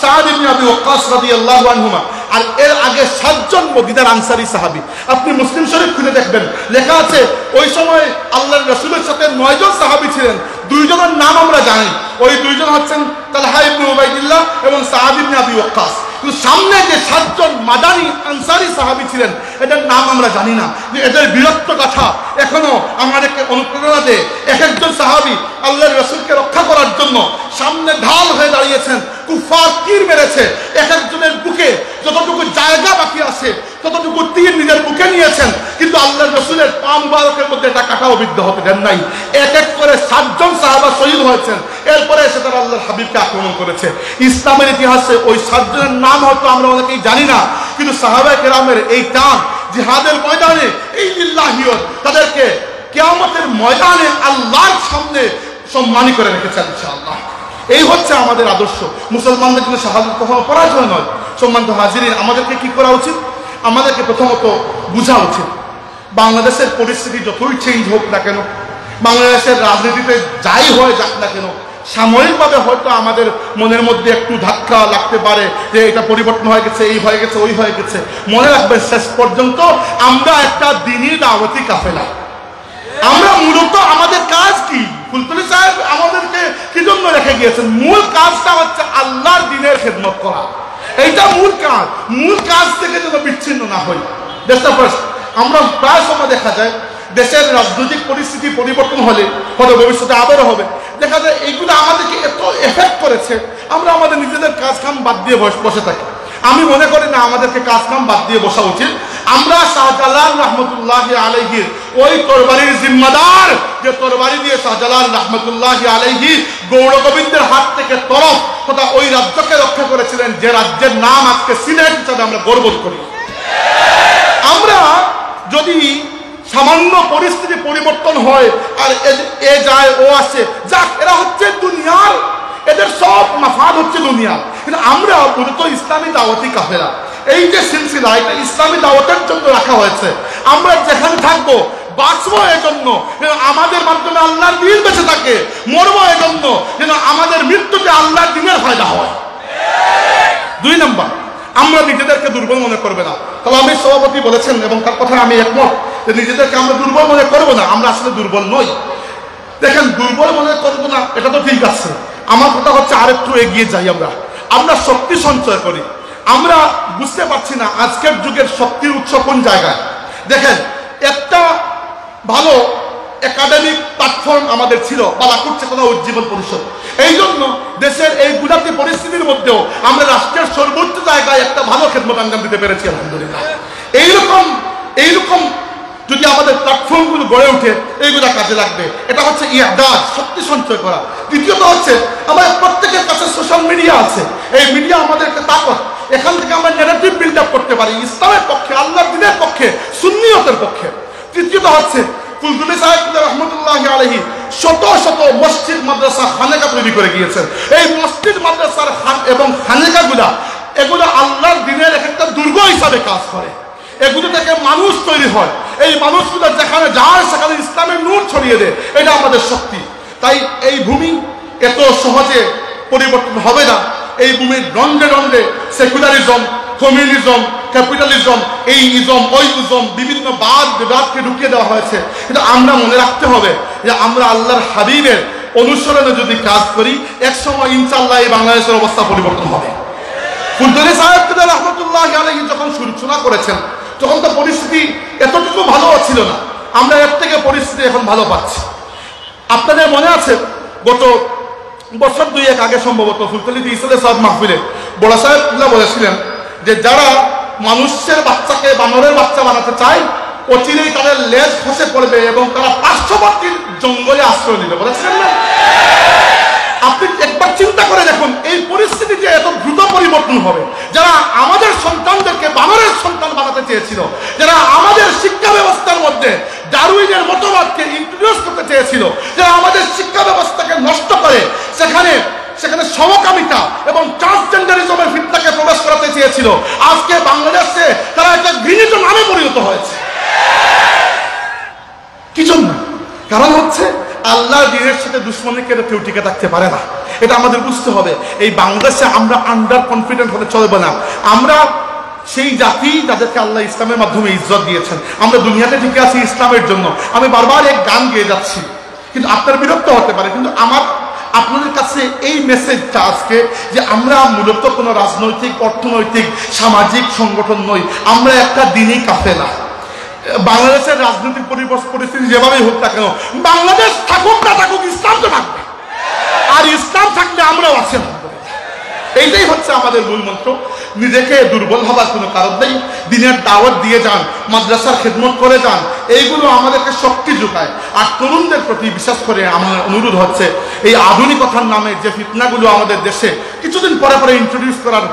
সাদ ইবনে আবি ওয়াক্কাস রাদিয়াল্লাহু আনহুমা, আর এর আগে 7 জন মদিনার আনসারী সাহাবী। আপনি মুসলিম শরীফ খুলে দেখবেন, লেখা আছে ওই সময় আল্লাহর রাসূলের সাথে 9 জন সাহাবী ছিলেন, দুইজনের নাম আমরা জানি, ওই দুইজন হচ্ছেন তালহা ইবনে উবাইদুল্লাহ এবং সাআদ ইবনে আবি ওয়াক্কাস। কিন্তু সামনে যে 7 জন মাদানী আনসারী সাহাবী ছিলেন, এদের নাম আমরা জানি না। এদের বীরত্ব গাথা এখনো আমাদেরকে অনুপ্রেরণা দেয়। এক একজন সাহাবী আল্লাহর রাসূলকে রক্ষা করার জন্য সামনে ঢাল হয়ে দাঁড়িয়েছেন, কুফার তীর মেরেছে, এক একজনের বুকে যতটুকু জায়গা বাকি আছে ততটুকু তীর নিজের বুকে নিয়েছেন, কিন্তু আল্লাহর রাসূলের পা মুবারকের মধ্যে এটা কাটাও বিদ্ধ হতে দেন নাই। এক এক করে 7 জন সাহাবা শহীদ হয়েছেন। এরপরে এসে তারা আল্লাহর হাবিবকে আক্রমণ করেছে। ইসলামের ইতিহাসে ওই 7 জনের নাম হয়তো আমরা অনেকেই জানি না, কিন্তু সাহাবায়ে কেরামের এই টান জিহাদের ময়দানে এই লিল্লাহিয়ত তাদেরকে কিয়ামতের ময়দানে আল্লাহর সামনে সম্মানী করে রেখেছেন ইনশাআল্লাহ। এই হচ্ছে আমাদের আদর্শ। মুসলমানদের জন্য শাহাদাত কখনো পরাজয় নয়। সম্মানিত হাজিরিন, আমাদেরকে কি করা উচিত? আমাদেরকে প্রথমত বোঝা উচিত বাংলাদেশের পরিস্থিতি যতই চেঞ্জ হোক না কেন, বাংলাদেশের রাজনীতিতে যাই হয়ে যাক না কেন, সাময়িকভাবে হয়তো আমাদের মনের মধ্যে একটু ধাক্কা লাগতে পারে যে এটা পরিবর্তন হয়ে গেছে, এই হয়ে গেছে, ওই হয়ে গেছে। মনে রাখবেন, শেষ পর্যন্ত আমরা একটা দ্বীনী দাওয়াতি কাফেলা। আমরা মূলত আমাদের কাজ কি? ফুলতলি সাহেব আমাদেরকে কি জন্য রেখে গিয়েছেন? মূল কাজটা হচ্ছে আল্লাহর দ্বীনের খেদমত করা। এইটা মূল কাজ। মূল কাজ থেকে যেন বিচ্ছিন্ন না হই। দেশটা ফার্স্ট। আমরা প্রায় সময় দেখা যায় দেশের রাজনৈতিক পরিস্থিতি পরিবর্তন হলে, হয়তো ভবিষ্যতে আবারও হবে, দেখা যায় এইগুলো আমাদেরকে এত এফেক্ট করেছে, আমরা আমাদের নিজেদের কাজ কাম বাদ দিয়ে বসে থাকি। আমি মনে করি না আমাদেরকে কাজ কাম বাদ দিয়ে বসা উচিত। আমরা শাহজালাল রহমতুল্লাহি আলাইহির ওই তরবারির জিম্মাদার, যে তরবারি দিয়ে শাহজালাল রহমতুল্লাহি আলাইহি গৌড় গোবিন্দের হাত থেকে তরফ তথা ওই রাজ্যকে রক্ষা করেছিলেন, যে রাজ্যের নাম আজকে সিলেট হিসাবে আমরা গর্ব করি। আমরা যদি সামান্য পরিস্থিতি পরিবর্তন হয় আর এ যায় ও আসে, যাক, এরা হচ্ছে দুনিয়ার, এদের সব মাফাদ হচ্ছে দুনিয়া, কিন্তু আমরা মূলত ইসলামী দাওয়াতি কাফেলা। এই যে সিলসিলা, এটা ইসলামী দাওয়াতের জন্য রাখা হয়েছে। আমরা যেখানে থাকবো বাঁচবো এজন্য যেন আমাদের মাধ্যমে আল্লাহর দ্বীন বেঁচে থাকে, মরবো এজন্য যেন আমাদের মৃত্যুতে আল্লাহর দ্বীনের ফায়দা হয়। 2 নম্বর, আমরা নিজেদেরকে দুর্বল মনে করবে না। তবে আমি সভাপতি বলেছেন এবং তার কথা আমি একমত যে নিজেদেরকে আমরা দুর্বল মনে করবো না। আমরা আসলে দুর্বল নই। দেখেন, দুর্বল মনে করবো না এটা তো ঠিক আছে। আমার কথা হচ্ছে আরেকটু এগিয়ে যাই। আমরা শক্তি সঞ্চয় করি। আমরা বুঝতে পারছি না আজকের যুগের শক্তির উৎস কোন জায়গায়। দেখেন, একটা ভালো একাডেমিক প্ল্যাটফর্ম আমাদের ছিল বালাকুট চেতনা উজ্জীবন পরিষদ। এই জন্য দেশের এই গুলাতি পরিস্থিতির মধ্যেও আমরা রাষ্ট্রের সর্বোচ্চ জায়গায় একটা ভালো খেদমত আঞ্জাম দিতে পেরেছি আলহামদুলিল্লাহ। এইরকম যদি আমাদের প্ল্যাটফর্মগুলো গড়ে ওঠে, এইগুলা কাজে লাগবে। এটা হচ্ছে ইয়াদাদ, শক্তি সঞ্চয় করা। দ্বিতীয়ত হচ্ছে আমাদের প্রত্যেকের কাছে সোশ্যাল মিডিয়া আছে। এই মিডিয়া আমাদের একটা তাকত। এখান থেকে আমরা নেগেটিভ বিল্ড আপ করতে পারি ইসলামের পক্ষে, আল্লাহর দ্বীনের পক্ষে, সুন্নিয়তের পক্ষে। তৃতীয়ত হচ্ছে ফুলতুলি সাহেব রহমতুল্লাহি আলাইহি শত শত মসজিদ, মাদ্রাসা, খানেকা তৈরি করে গিয়েছেন। এই মসজিদ, মাদ্রাসার এবং খানেকাগুলা, এগুলো আল্লাহর দ্বীনের একটা দুর্গ হিসাবে কাজ করে। এগুলো থেকে মানুষ তৈরি হয়। এই মানুষগুলো যেখানে যায় সেখানে ইসলামের নূর ছড়িয়ে দেয়। এটা আমাদের শক্তি। তাই এই ভূমি এত সহজে পরিবর্তন হবে না। এই ভূমির রন্ধ্রে রন্ধ্রে সেকুলারিজম, কমিউনিজম, ক্যাপিটালিজম, এই ইজম, ওই ইজম, বিভিন্ন বিবাদকে ঢুকিয়ে দেওয়া হয়েছে। কিন্তু আমরা মনে রাখতে হবে যে আমরা আল্লাহর হাবিবের অনুসরণে যদি কাজ করি, এক সময় ইনশাআল্লাহ এই বাংলাদেশের অবস্থা পরিবর্তন হবে। ফুলতলি সাহেব রহমতুল্লাহি আলাইহি যখন সূচনা করেছেন, তখন তো পরিস্থিতি এতটুকু ভালো ছিল না। আমরা এর থেকে পরিস্থিতি এখন ভালো পাচ্ছি। আপনাদের মনে আছে গত বছর 2-1 আগে সম্ভবত ফুলতলিতে ইসলামের সাহেব মাহফিলে বড় সাহেবুল্লাহ বলেছিলেন যে যারা মানুষের বাচ্চাকে বানরের বাচ্চা বানাতে চায়, অচিরেই তাদের লেজ খসে পড়বে এবং তারা পার্শ্ববর্তী জঙ্গলে আশ্রয় নেবে। বলেছিলেন না? আপনি একবার চিন্তা করে দেখুন, এই পরিস্থিতি যে এত দ্রুত পরিবর্তন হবে। যারা আমাদের সন্তানদেরকে বানরের সন্তান বানাতে চেয়েছিল, যারা আমাদের শিক্ষা ব্যবস্থার মধ্যে ডারউইনের মতবাদকে ইন্ট্রোডিউস করতে চেয়েছিল, যারা আমাদের শিক্ষা ব্যবস্থাকে নষ্ট করে সেখানে সমকামিতা এবং ট্রান্সজেন্ডারিজমের ফিতনাকে প্রবেশ করাতে চেয়েছিল, আজকে বাংলাদেশে তারা একটা ঘৃণিত নামে পরিণত হয়েছে। কি জন্য? কারণ হচ্ছে আল্লাহর দ্বীনের সাথে দুশ্মনীকে কেউ টিকে থাকতে পারে না। এটা আমাদের বুঝতে হবে। এই বাংলাদেশে আমরা আন্ডার কনফিডেন্ট হলে চলবে না। আমরা সেই জাতি যাদেরকে আল্লাহ ইসলামের মাধ্যমে ইজ্জত দিয়েছেন। আমরা দুনিয়াতে টিকে আছি ইসলামের জন্য। আমি বারবার এক গান গেয়ে যাচ্ছি, কিন্তু আপনার বিরক্ত হতে পারে, কিন্তু আমার আপনাদের কাছে এই মেসেজটা আজকে যে আমরা মূলত কোনো রাজনৈতিক, অর্থনৈতিক, সামাজিক সংগঠন নই, আমরা একটা দিনই কাফেলা। বাংলাদেশের রাজনৈতিক পরিস্থিতি যেভাবেই হোক না কেন, বাংলাদেশ থাকুক না থাকুক, ইসলাম তো থাকবে, আর ইসলাম থাকলে আমরাও আছি। এইটাই হচ্ছে আমাদের মূল মন্ত্র। নিজেকে দুর্বল ভাবার কোনো কারণ নেই। দিনের দাওয়াত দিয়ে যান, মাদ্রাসার খেদমত করে যান, এইগুলো আমাদেরকে শক্তি যোগায়। আর তরুণদের প্রতি বিশেষ করে আমার অনুরোধ হচ্ছে, এই আধুনিকতার নামে যে ফিতনাগুলো আমাদের দেশে কিছুদিন পরে পরে ইন্ট্রোডিউস করার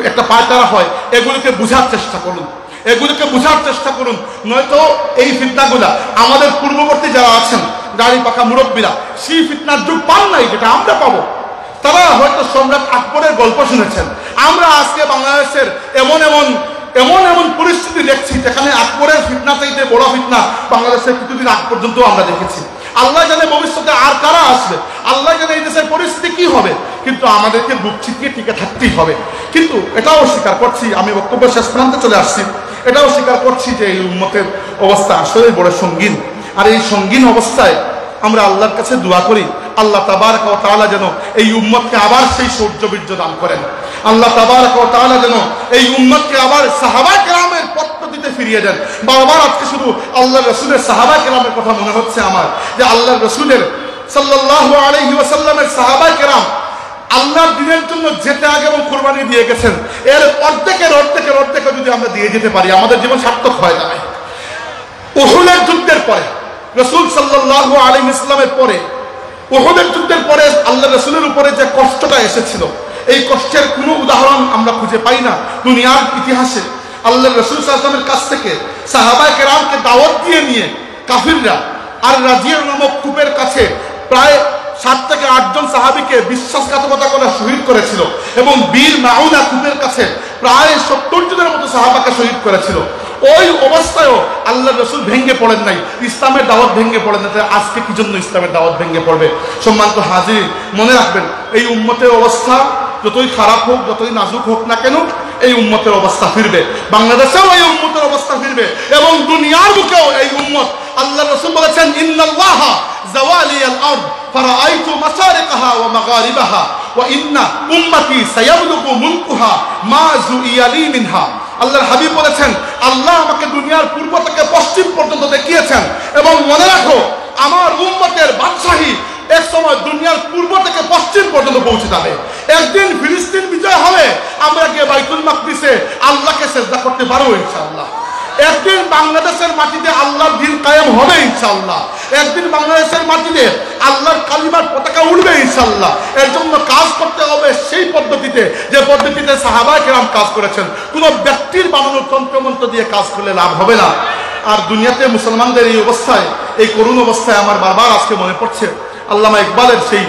একটা পায়তারা হয়, এগুলোকে বোঝার চেষ্টা করুন, এগুলোকে বোঝার চেষ্টা করুন। নয়তো এই ফিতনাগুলা আমাদের পূর্ববর্তী যারা আছেন, দাড়ি পাকা মুরব্বীরা, সেই ফিতনার যুগ পান নাই যেটা আমরা পাবো। তারা হয়তো সম্রাট আকবরের গল্প শুনেছেন। আমরা আজকে বাংলাদেশের এমন এমন এমন এমন পরিস্থিতি দেখছি যেখানে আকবরের ফিতনা চাইতে বড় ফিতনা বাংলাদেশের কিছুদিন আগ পর্যন্ত আমরা দেখেছি। আল্লাহ জানে ভবিষ্যতে আর কারা আসবে, আল্লাহ জানে এই দেশের পরিস্থিতি কি হবে, কিন্তু আমাদেরকে বুক চিতিয়ে টিকে থাকতেই হবে। কিন্তু এটাও স্বীকার করছি, আমি বক্তব্য শেষ প্রান্তে চলে আসছি, এটাও স্বীকার করছি যে এই উম্মতের অবস্থা আসলে বড় সঙ্গীন। আর এই সঙ্গীন অবস্থায় আমরা আল্লাহর কাছে দোয়া করি, আল্লাহ তাবারক ওয়া তাআলা যেন এই উম্মতকে আবার সেই শৌর্যবীর্য দান করেন। আল্লাহ তাবারক ওয়া তাআলা যেন এই উম্মতকে আবার সাহাবায়ে কেরামের পদ্ধতিতে ফিরিয়ে দেন। বারবার আজকে শুধু আল্লাহর রাসূলের সাহাবায়ে কেরামের কথা মনে হচ্ছে আমার, যে আল্লাহর রাসূলের সাল্লাল্লাহু আলাইহি ওয়াসাল্লামের সাহাবায়ে কেরাম আল্লাহর দ্বীনের জন্য যেতে আগে এবং কুরবানি দিয়ে গেছেন। এর অর্ধেকের যদি আমরা দিয়ে যেতে পারি, আমাদের জীবন সার্থক হয়ে যাবে। উহুদের যুদ্ধের পরে, রাসূল সাল্লাল্লাহু আলাইহি ওয়াসাল্লামের পরে, উহুদের যুদ্ধের পরে আল্লাহ রাসূলের উপরে যে কষ্টটা এসেছিল, এই কষ্টের কোনো উদাহরণ আমরা খুঁজে পাই না দুনিয়ার ইতিহাসে। আল্লাহ রাসূল সাল্লাল্লাহু আলাইহি ওয়াসাল্লামের কাছ থেকে সাহাবায়ে কেরামকে দাওয়াত দিয়ে নিয়ে কাফিররা আর রাজিয়া নামক কূপের কাছে প্রায় 7 থেকে 8 জন সাহাবীকে বিশ্বাসঘাতকতা করে শহীদ করেছিল, এবং বীর মাউনা কূপের কাছে প্রায় 70 জনের মতো সাহাবাকে শহীদ করেছিল। ওই অবস্থায়ও আল্লাহ রাসূল ভেঙে পড়েন নাই, ইসলামের দাওয়াত ভেঙে পড়েন না। আজকে কি জন্য ইসলামের দাওয়াত ভেঙে পড়বে? সম্মানিত হাজির, মনে রাখবেন, এই উম্মতের অবস্থা যতই খারাপ হোক, যতই নাজুক হোক না কেন, এই উম্মতের অবস্থা ফিরবে। বাংলাদেশেও এই উম্মতের অবস্থা ফিরবে, এবং দুনিয়ার বুকেও এই উম্মত। আল্লাহ রাসূল বলেছেন, ইন্নাল্লাহা জাওয়ালিয়াল আরদ ফারাআইতু মাশারিকাহা ওয়া মাগারিবাহা ওয়া ইন্না উম্মতি সায়াবলুগু মুলকুহা মা যুইয়ালি মিনহা। আল্লাহর হাবিব বলেছেন, আল্লাহ আমাকে দুনিয়ার পূর্ব থেকে পশ্চিম পর্যন্ত দেখিয়েছেন, এবং মনে রাখো আমার উম্মতের বাদশাহী এক সময় দুনিয়ার পূর্ব থেকে পশ্চিম পর্যন্ত পৌঁছে যাবে। একদিন ফিলিস্তিন বিজয় হবে, আমরা গিয়ে বাইতুল মাকদিসে আল্লাহকে সিজদা করতে পারবো ইনশাআল্লাহ। একদিন বাংলাদেশের মাটিতে আল্লাহর দ্বীন কায়েম হবে ইনশাআল্লাহ। একদিন বাংলাদেশের মাটিতে আল্লাহর কালিমার পতাকা উঠবে ইনশাআল্লাহ। এর জন্য কাজ করতে হবে সেই পদ্ধতিতে, যে পদ্ধতিতে সাহাবায়ে কেরাম কাজ করেছেন। কোনো ব্যক্তির বানানো তন্ত্রমন্ত্র দিয়ে কাজ করলে লাভ হবে না। আর দুনিয়াতে মুসলমানদের এই অবস্থায়, এই করুণ অবস্থায় আমার বারবার আজকে মনে পড়ছে আল্লামা ইকবালের সেই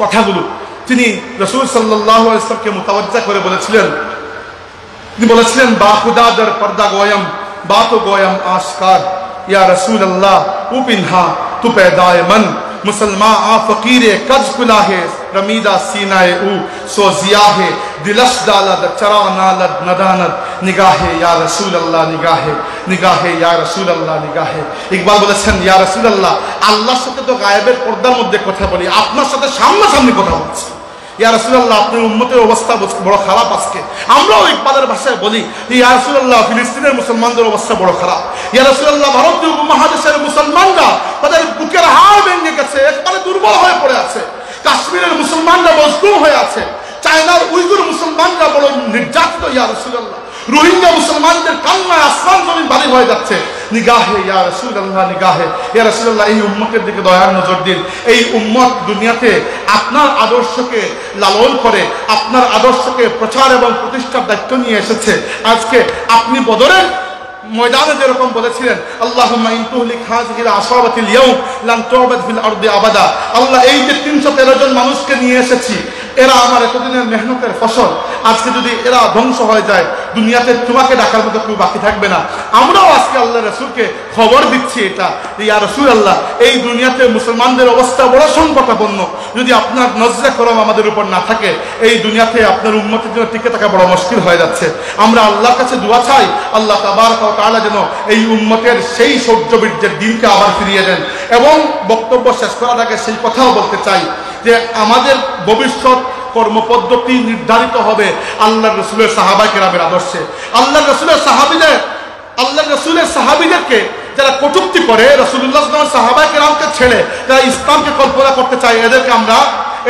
কথাগুলো। তিনি রাসূল সাল্লাল্লাহু আলাইহি ওয়াসাল্লামকে মুতাওয়াজ্জা করে বলেছিলেন, তিনি বলেছিলেন, বা খুদা দর পর্দা গোয়ম বাতো গোয়ম আশকার, ইয়া রাসূলুল্লাহ ও পিনহা তু पैदाए मन मुसलमान आ फकीरे कज कुला है रमीदा सीनाए ऊ सो जिया है दिलश डाला चरा नालद नदानत निगाहे या रसूल अल्लाह निगाहे या रसूल अल्लाह निगाहे। ইকবাল বলেছেন, ইয়া রাসূলুল্লাহ, আল্লাহর সাথে তো গায়েবের পর্দার মধ্যে কথা বলি, আপনার সাথে সামনাসামনি কথা বলছি। ইয়া রাসূলুল্লাহ, আপনার উম্মতের অবস্থা বড় খারাপ আজকে। আমরাও ইকবালের ভাষায় বলি, ইয়া রাসূলুল্লাহ, ফিলিস্তিনের মুসলমানদের অবস্থা বড় খারাপ। ইয়া রাসূলুল্লাহ, ভারতীয় উপমহাদেশের মুসলমানরা তাদের বুকের হাড় ভেঙে গেছে, একবারে দুর্বল হয়ে পড়ে আছে। কাশ্মীরের মুসলমানরা মজলুম হয়ে আছে। চায়নার উইগুর মুসলমানরা বড় নির্যাতিত। ইয়া রাসূলুল্লাহ, রোহিঙ্গা মুসলমানদের কান্নায় আসমান জমিন ভারী হয়ে যাচ্ছে। নিগাহে ইয়া রাসূলুল্লাহ, নিগাহে ইয়া রাসূলুল্লাহ, এই উম্মতের দিকে দয়ার নজর দিন। এই উম্মত দুনিয়াতে আপনার আদর্শকে লালন করে, আপনার আদর্শকে প্রচার এবং প্রতিষ্ঠার দায়িত্ব নিয়ে এসেছে। আজকে আপনি বদরের ময়দানে যেরকম বলেছিলেন, আল্লাহুম্মা ইন তুহলিক হাযিহিল আসাবাতিল ইয়াউম লান তু'বাদ ফিল আরদি আবাদা। আল্লাহ, এই যে 313 জন মানুষকে নিয়ে এসেছি, এরা আমার এতদিনের মেহনতের ফসল। আজকে যদি এরা ধ্বংস হয়ে যায়, দুনিয়াতে তোমাকে ডাকার মতো কেউ বাকি থাকবে না। আমরাও আজকে আল্লাহ রাসূলকে খবর দিচ্ছি এটা, ইয়া রাসূলুল্লাহ, এই দুনিয়াতে মুসলমানদের অবস্থা বড় সংকটাপন্ন। যদি আপনার নজরে করম আমাদের উপর না থাকে, এই দুনিয়াতে আপনার উম্মতের জন্য টিকে থাকা বড় মুশকিল হয়ে যাচ্ছে। আমরা আল্লাহর কাছে দোয়া চাই, আল্লাহ তাবারক ওয়া তাআলা যেন এই উম্মতের সেই শৌর্যবীর্যের দিনকে আবার ফিরিয়ে দেন। এবং বক্তব্য শেষ করার আগে সেই কথাও বলতে চাই যে আমাদের ভবিষ্যৎ কর্মপদ্ধতি নির্ধারিত হবে আল্লাহ রসুলের সাহাবায়ে কেরামের আদর্শে। আল্লাহ রসুলের সাহাবীদেরকে যারা কটূক্তি করে, রাসূলুল্লাহ সাল্লাল্লাহু আলাইহি ওয়াসাল্লাম সাহাবায়ে কেরামকে ছেড়ে যারা ইসলামকে কল্পনা করতে চায়,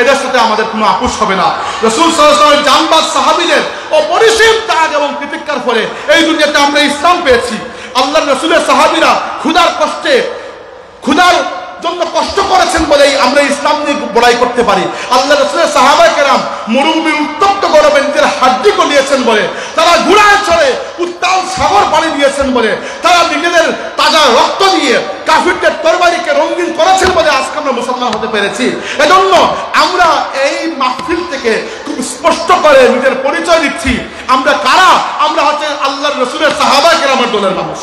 এদের সাথে আমাদের কোনো আপোষ হবে না। রাসূল সাল্লাল্লাহু আলাইহি ওয়াসাল্লামের জানবাজ সাহাবীদের অপরিসীম ত্যাগ এবং প্রতিজ্ঞার ফলে এই দুনিয়াতে আমরা ইসলাম পেয়েছি। আল্লাহ রসুলের সাহাবীরা ক্ষুধার জন্য কষ্ট করেছেন বলেই আমরা ইসলাম নিয়ে বড়াই করতে পারি। আল্লাহ রসুলের সাহাবায়ে কেরাম মরুভূমির উত্তপ্ত গরমে নিজের হাড্ডি গলিয়েছেন বলে, তারা ঘোড়ায় চড়ে উত্তাল সাগর পাড়ি দিয়েছেন বলে, তারা নিজেদের তাজা রক্ত দিয়ে কাফিরদের তরবারিকে রঙিন করেছেন বলে আজকে আমরা মুসলমান হতে পেরেছি। এজন্য আমরা এই মাহফিল থেকে খুব স্পষ্ট করে নিজের পরিচয় দিচ্ছি আমরা কারা। আমরা হচ্ছে আল্লাহর রসুলের সাহাবায়ে কেরামের দলের মানুষ,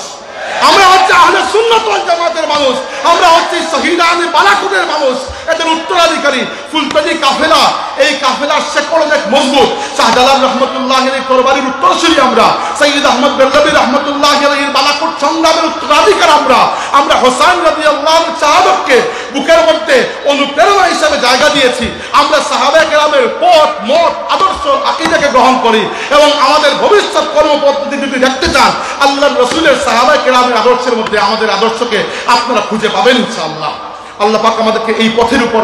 আমরা হচ্ছে আহলে সুন্নাত ওয়াল জামাতের মানুষ, আমরা হচ্ছে শহীদানে বালাকোটের মানুষ, এদের উত্তরাধিকারী। ফুলতলি কাফেলা, এই কাফেলার শেকড় অনেক মজবুত। শাহজালাল রহমতুল্লাহ আলাইহির তরবারির উত্তরসূরি আমরা, সৈয়দ আহমদ বেল্লাবী রহমতুল্লাহ আলাইহির বালাকোট সংগ্রামের উত্তরাধিকার আমরা হোসাইন রাদিয়াল্লাহু আনহু শাহাদাতকে বুকের মধ্যে অনুপ্রেরণা হিসেবে জায়গা দিয়েছি। আমরা সাহাবায়ে কেরামের পথ, মত, আদর্শ, আকীদাকে গ্রহণ করি এবং আমাদের ভবিষ্যৎ কর্মপদ্ধতি যদি দেখতে চান আল্লাহর রাসূলের সাহাবায়ে কেরামের আদর্শের মধ্যে আমাদের আদর্শকে আপনারা খুঁজে পাবেন ইনশাআল্লাহ। আল্লাহ পাক আমাদেরকে এই পথের উপর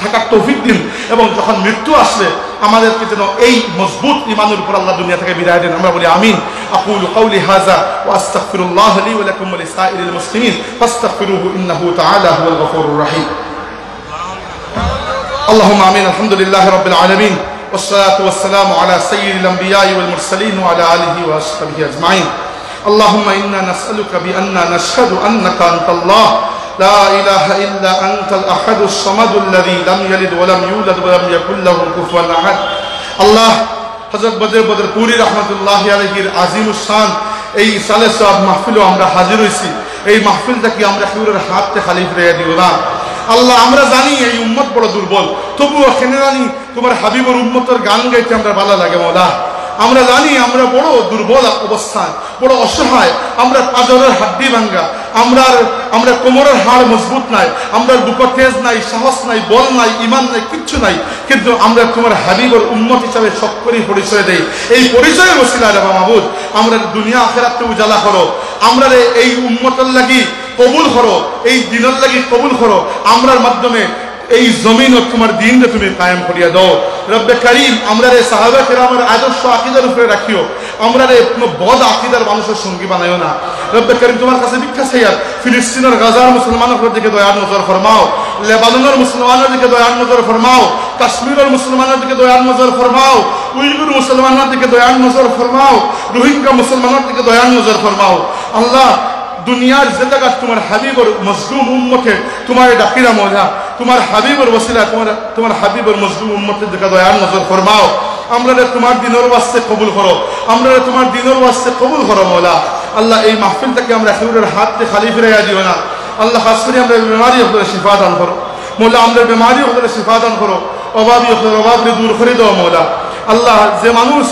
থাকার তৌফিক দিন এবং যখন মৃত্যু আসলে আমাদেরকে যেন এই মজবুত ঈমানের উপর আল্লাহ দুনিয়া থেকে বিদায় দেন। আমরা বলি আমিন। আকুলু কাওলি হাযা ওয়া আস্তাগফিরুল্লাহ লি ওয়া লাকুম ওয়া লিসাইরিল মুসলিমিন ফাস্তাগফিরুহু ইন্নাহু তাআলা হুয়াল গফুরুর রাহিম। আল্লাহুম্মা আমিন। আলহামদুলিল্লাহি রাব্বিল আলামিন ওয়াসসালাতু ওয়াসসালামু আলা সাইয়্যিদিল আমবিয়াই ওয়াল মুরসালিন ওয়া আলা আলিহি ওয়া আসহাবিহি আজমাইন। اللهم إنا نسألك بأننا نشهد أنك أنت الله لا إله إلا أنت الأحد الصمد الذي لم يلد ولم يولد ولم يكن له كفوا أحد। আল্লাহ হযরত বদরপুরি রাহমাতুল্লাহি আলাইহির আজিমুস শান এই সালে সওয়াব মাহফিলে আমরা হাজির হইছি। এই মাহফিলটাকে আমরা কেউর হাতে খালি ফিরিয়ে দিও না আল্লাহ। আমরা জানি এই উম্মত বড় দুর্বল, তবুও কেন জানি তোমার হাবিবের উম্মতের গান গাইতে আমরা ভালো লাগে মওলা। আমরা জানি আমরা বড় দুর্বল অবস্থায়, বড় অসহায়, আমরা পাঁজরের হাড্ডি ভাঙ্গা, আমরা কোমরের হাড় মজবুত নাই, আমরা বুকে তেজ নাই, সাহস নাই, বল নাই, ঈমান নাই, কিচ্ছু নাই, কিন্তু আমরা তোমার হাবিবের উম্মত হিসাবে সক্করি পরিচয় দেই। এই পরিচয়ের ওসিলায় রে মাহবুব আমরা দুনিয়া আখিরাতে উজালা করো, আমরা এই উম্মতের লাগি কবুল করো, এই দিনের লাগি কবুল করো, আমরার মাধ্যমে এই জমিন ও তোমার দ্বীনকে তুমি কায়েম করিয়া দাও রব্বে করিম। আমরা রে সাহাবায়ে কেরামের আদর্শ আকীদার উপরে রাখিও, আমরা রে কোনো বদ আকীদার মানুষের সঙ্গী বানাইও না রব্বে করিম। তোমার কাছে ভিক্ষা চাই ফিলিস্তিনের গাজার মুসলমানের দিকে দয়ার নজর ফরমাও, লেবাননের মুসলমানের দিকে দয়ার নজর ফরমাও, কাশ্মীরের মুসলমানের দিকে দয়ার নজর ফরমাও, উইগুর মুসলমানের দিকে দয়ার নজর ফরমাও, রোহিঙ্গা মুসলমানের দিকে দয়ার নজর ফরমাও। আল্লাহ দুনিয়ার যে জায়গা তোমার হাবিবের মজলুম উম্মতকে তোমার ডাকিরা মওলা, তোমার হাবিবের ওসিলা তোমার হাবিবের মজলুম উম্মতের দিকে দয়ার নজর ফরমাও। আমরা তোমার দিনের ওয়াস্তে কবুল করো, আমরা তোমার দিনের ওয়াস্তে কবুল করো মওলা। আল্লাহ এই মাহফিলটাকে আমরা কেউর হাতে খালি ফিরাইয়া দিও না আল্লাহ। খাস করে আমরা বিমারি হলে শিফা দান করো মওলা, আমরা বিমারি হলে শিফা দান করো, অভাবী হলে অভাবকে দূর করে দাও মওলা। আল্লাহ যে মানুষ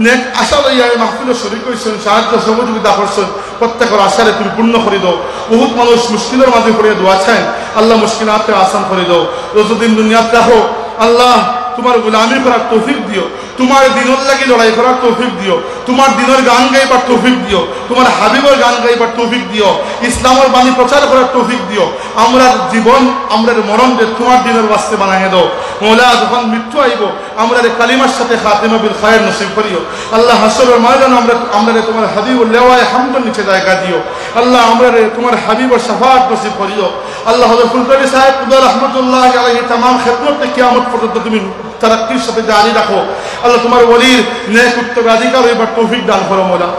নেক আশা লইয়া এই মাহফিলে শরীক হইছেন, সাহায্য সহযোগিতা করছেন, প্রত্যেকের আশারে তুমি পূর্ণ করে দাও। বহুত মানুষ মুশকিলের মাঝে পড়ে দোয়া চান, আল্লাহ মুশকিলাতকে আসান করে দাও। যতদিন দুনিয়াতে রাখো আল্লাহ তোমার গোলামি করার তৌফিক দিও, তোমার দিনের লাগি লড়াই করার তৌফিক দিও, তোমার দিনের গান গাইবার তৌফিক দিও, তোমার হাবিবের গান গাইবার তৌফিক দিও, ইসলামের বাণী প্রচার করার তৌফিক দিও। আমরা জীবন আমরা মরণ যে তোমার দিনের ওয়াস্তে বানাইয়া দাও মওলা। যখন মৃত্যু আইব আমরা কালিমার সাথে খাতিমা বিল খায়ের নসিব করিও আল্লাহ। হাসরের ময়দানে আমরা তোমার হাবিবুল লেওয়ায়ে হামদের নিচে জায়গা দিও আল্লাহ। আমরা তোমার হাবিবের শাফাআত নসিব করিও আল্লাহ। হযরত ফুলতলি সাহেব খুদা রাহমাতুল্লাহি আলাইহি तमाम খিদমতকে কিয়ামত পর্যন্ত তুমি তারাক্কির সাথে জারি রাখো আল্লাহ। তোমার ওলির নেক উত্তরাধিকার হইবার তৌফিক দান করো মওলা।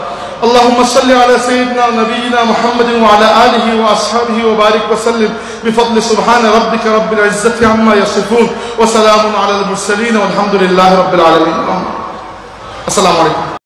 اللهم صل على سيدنا ونبينا محمد وعلى آله وأصحابه وبارك وسلم بفضل سبحان ربك رب العزة عما يصفون وسلام على المرسلين والحمد لله رب العالمين. السلام عليكم.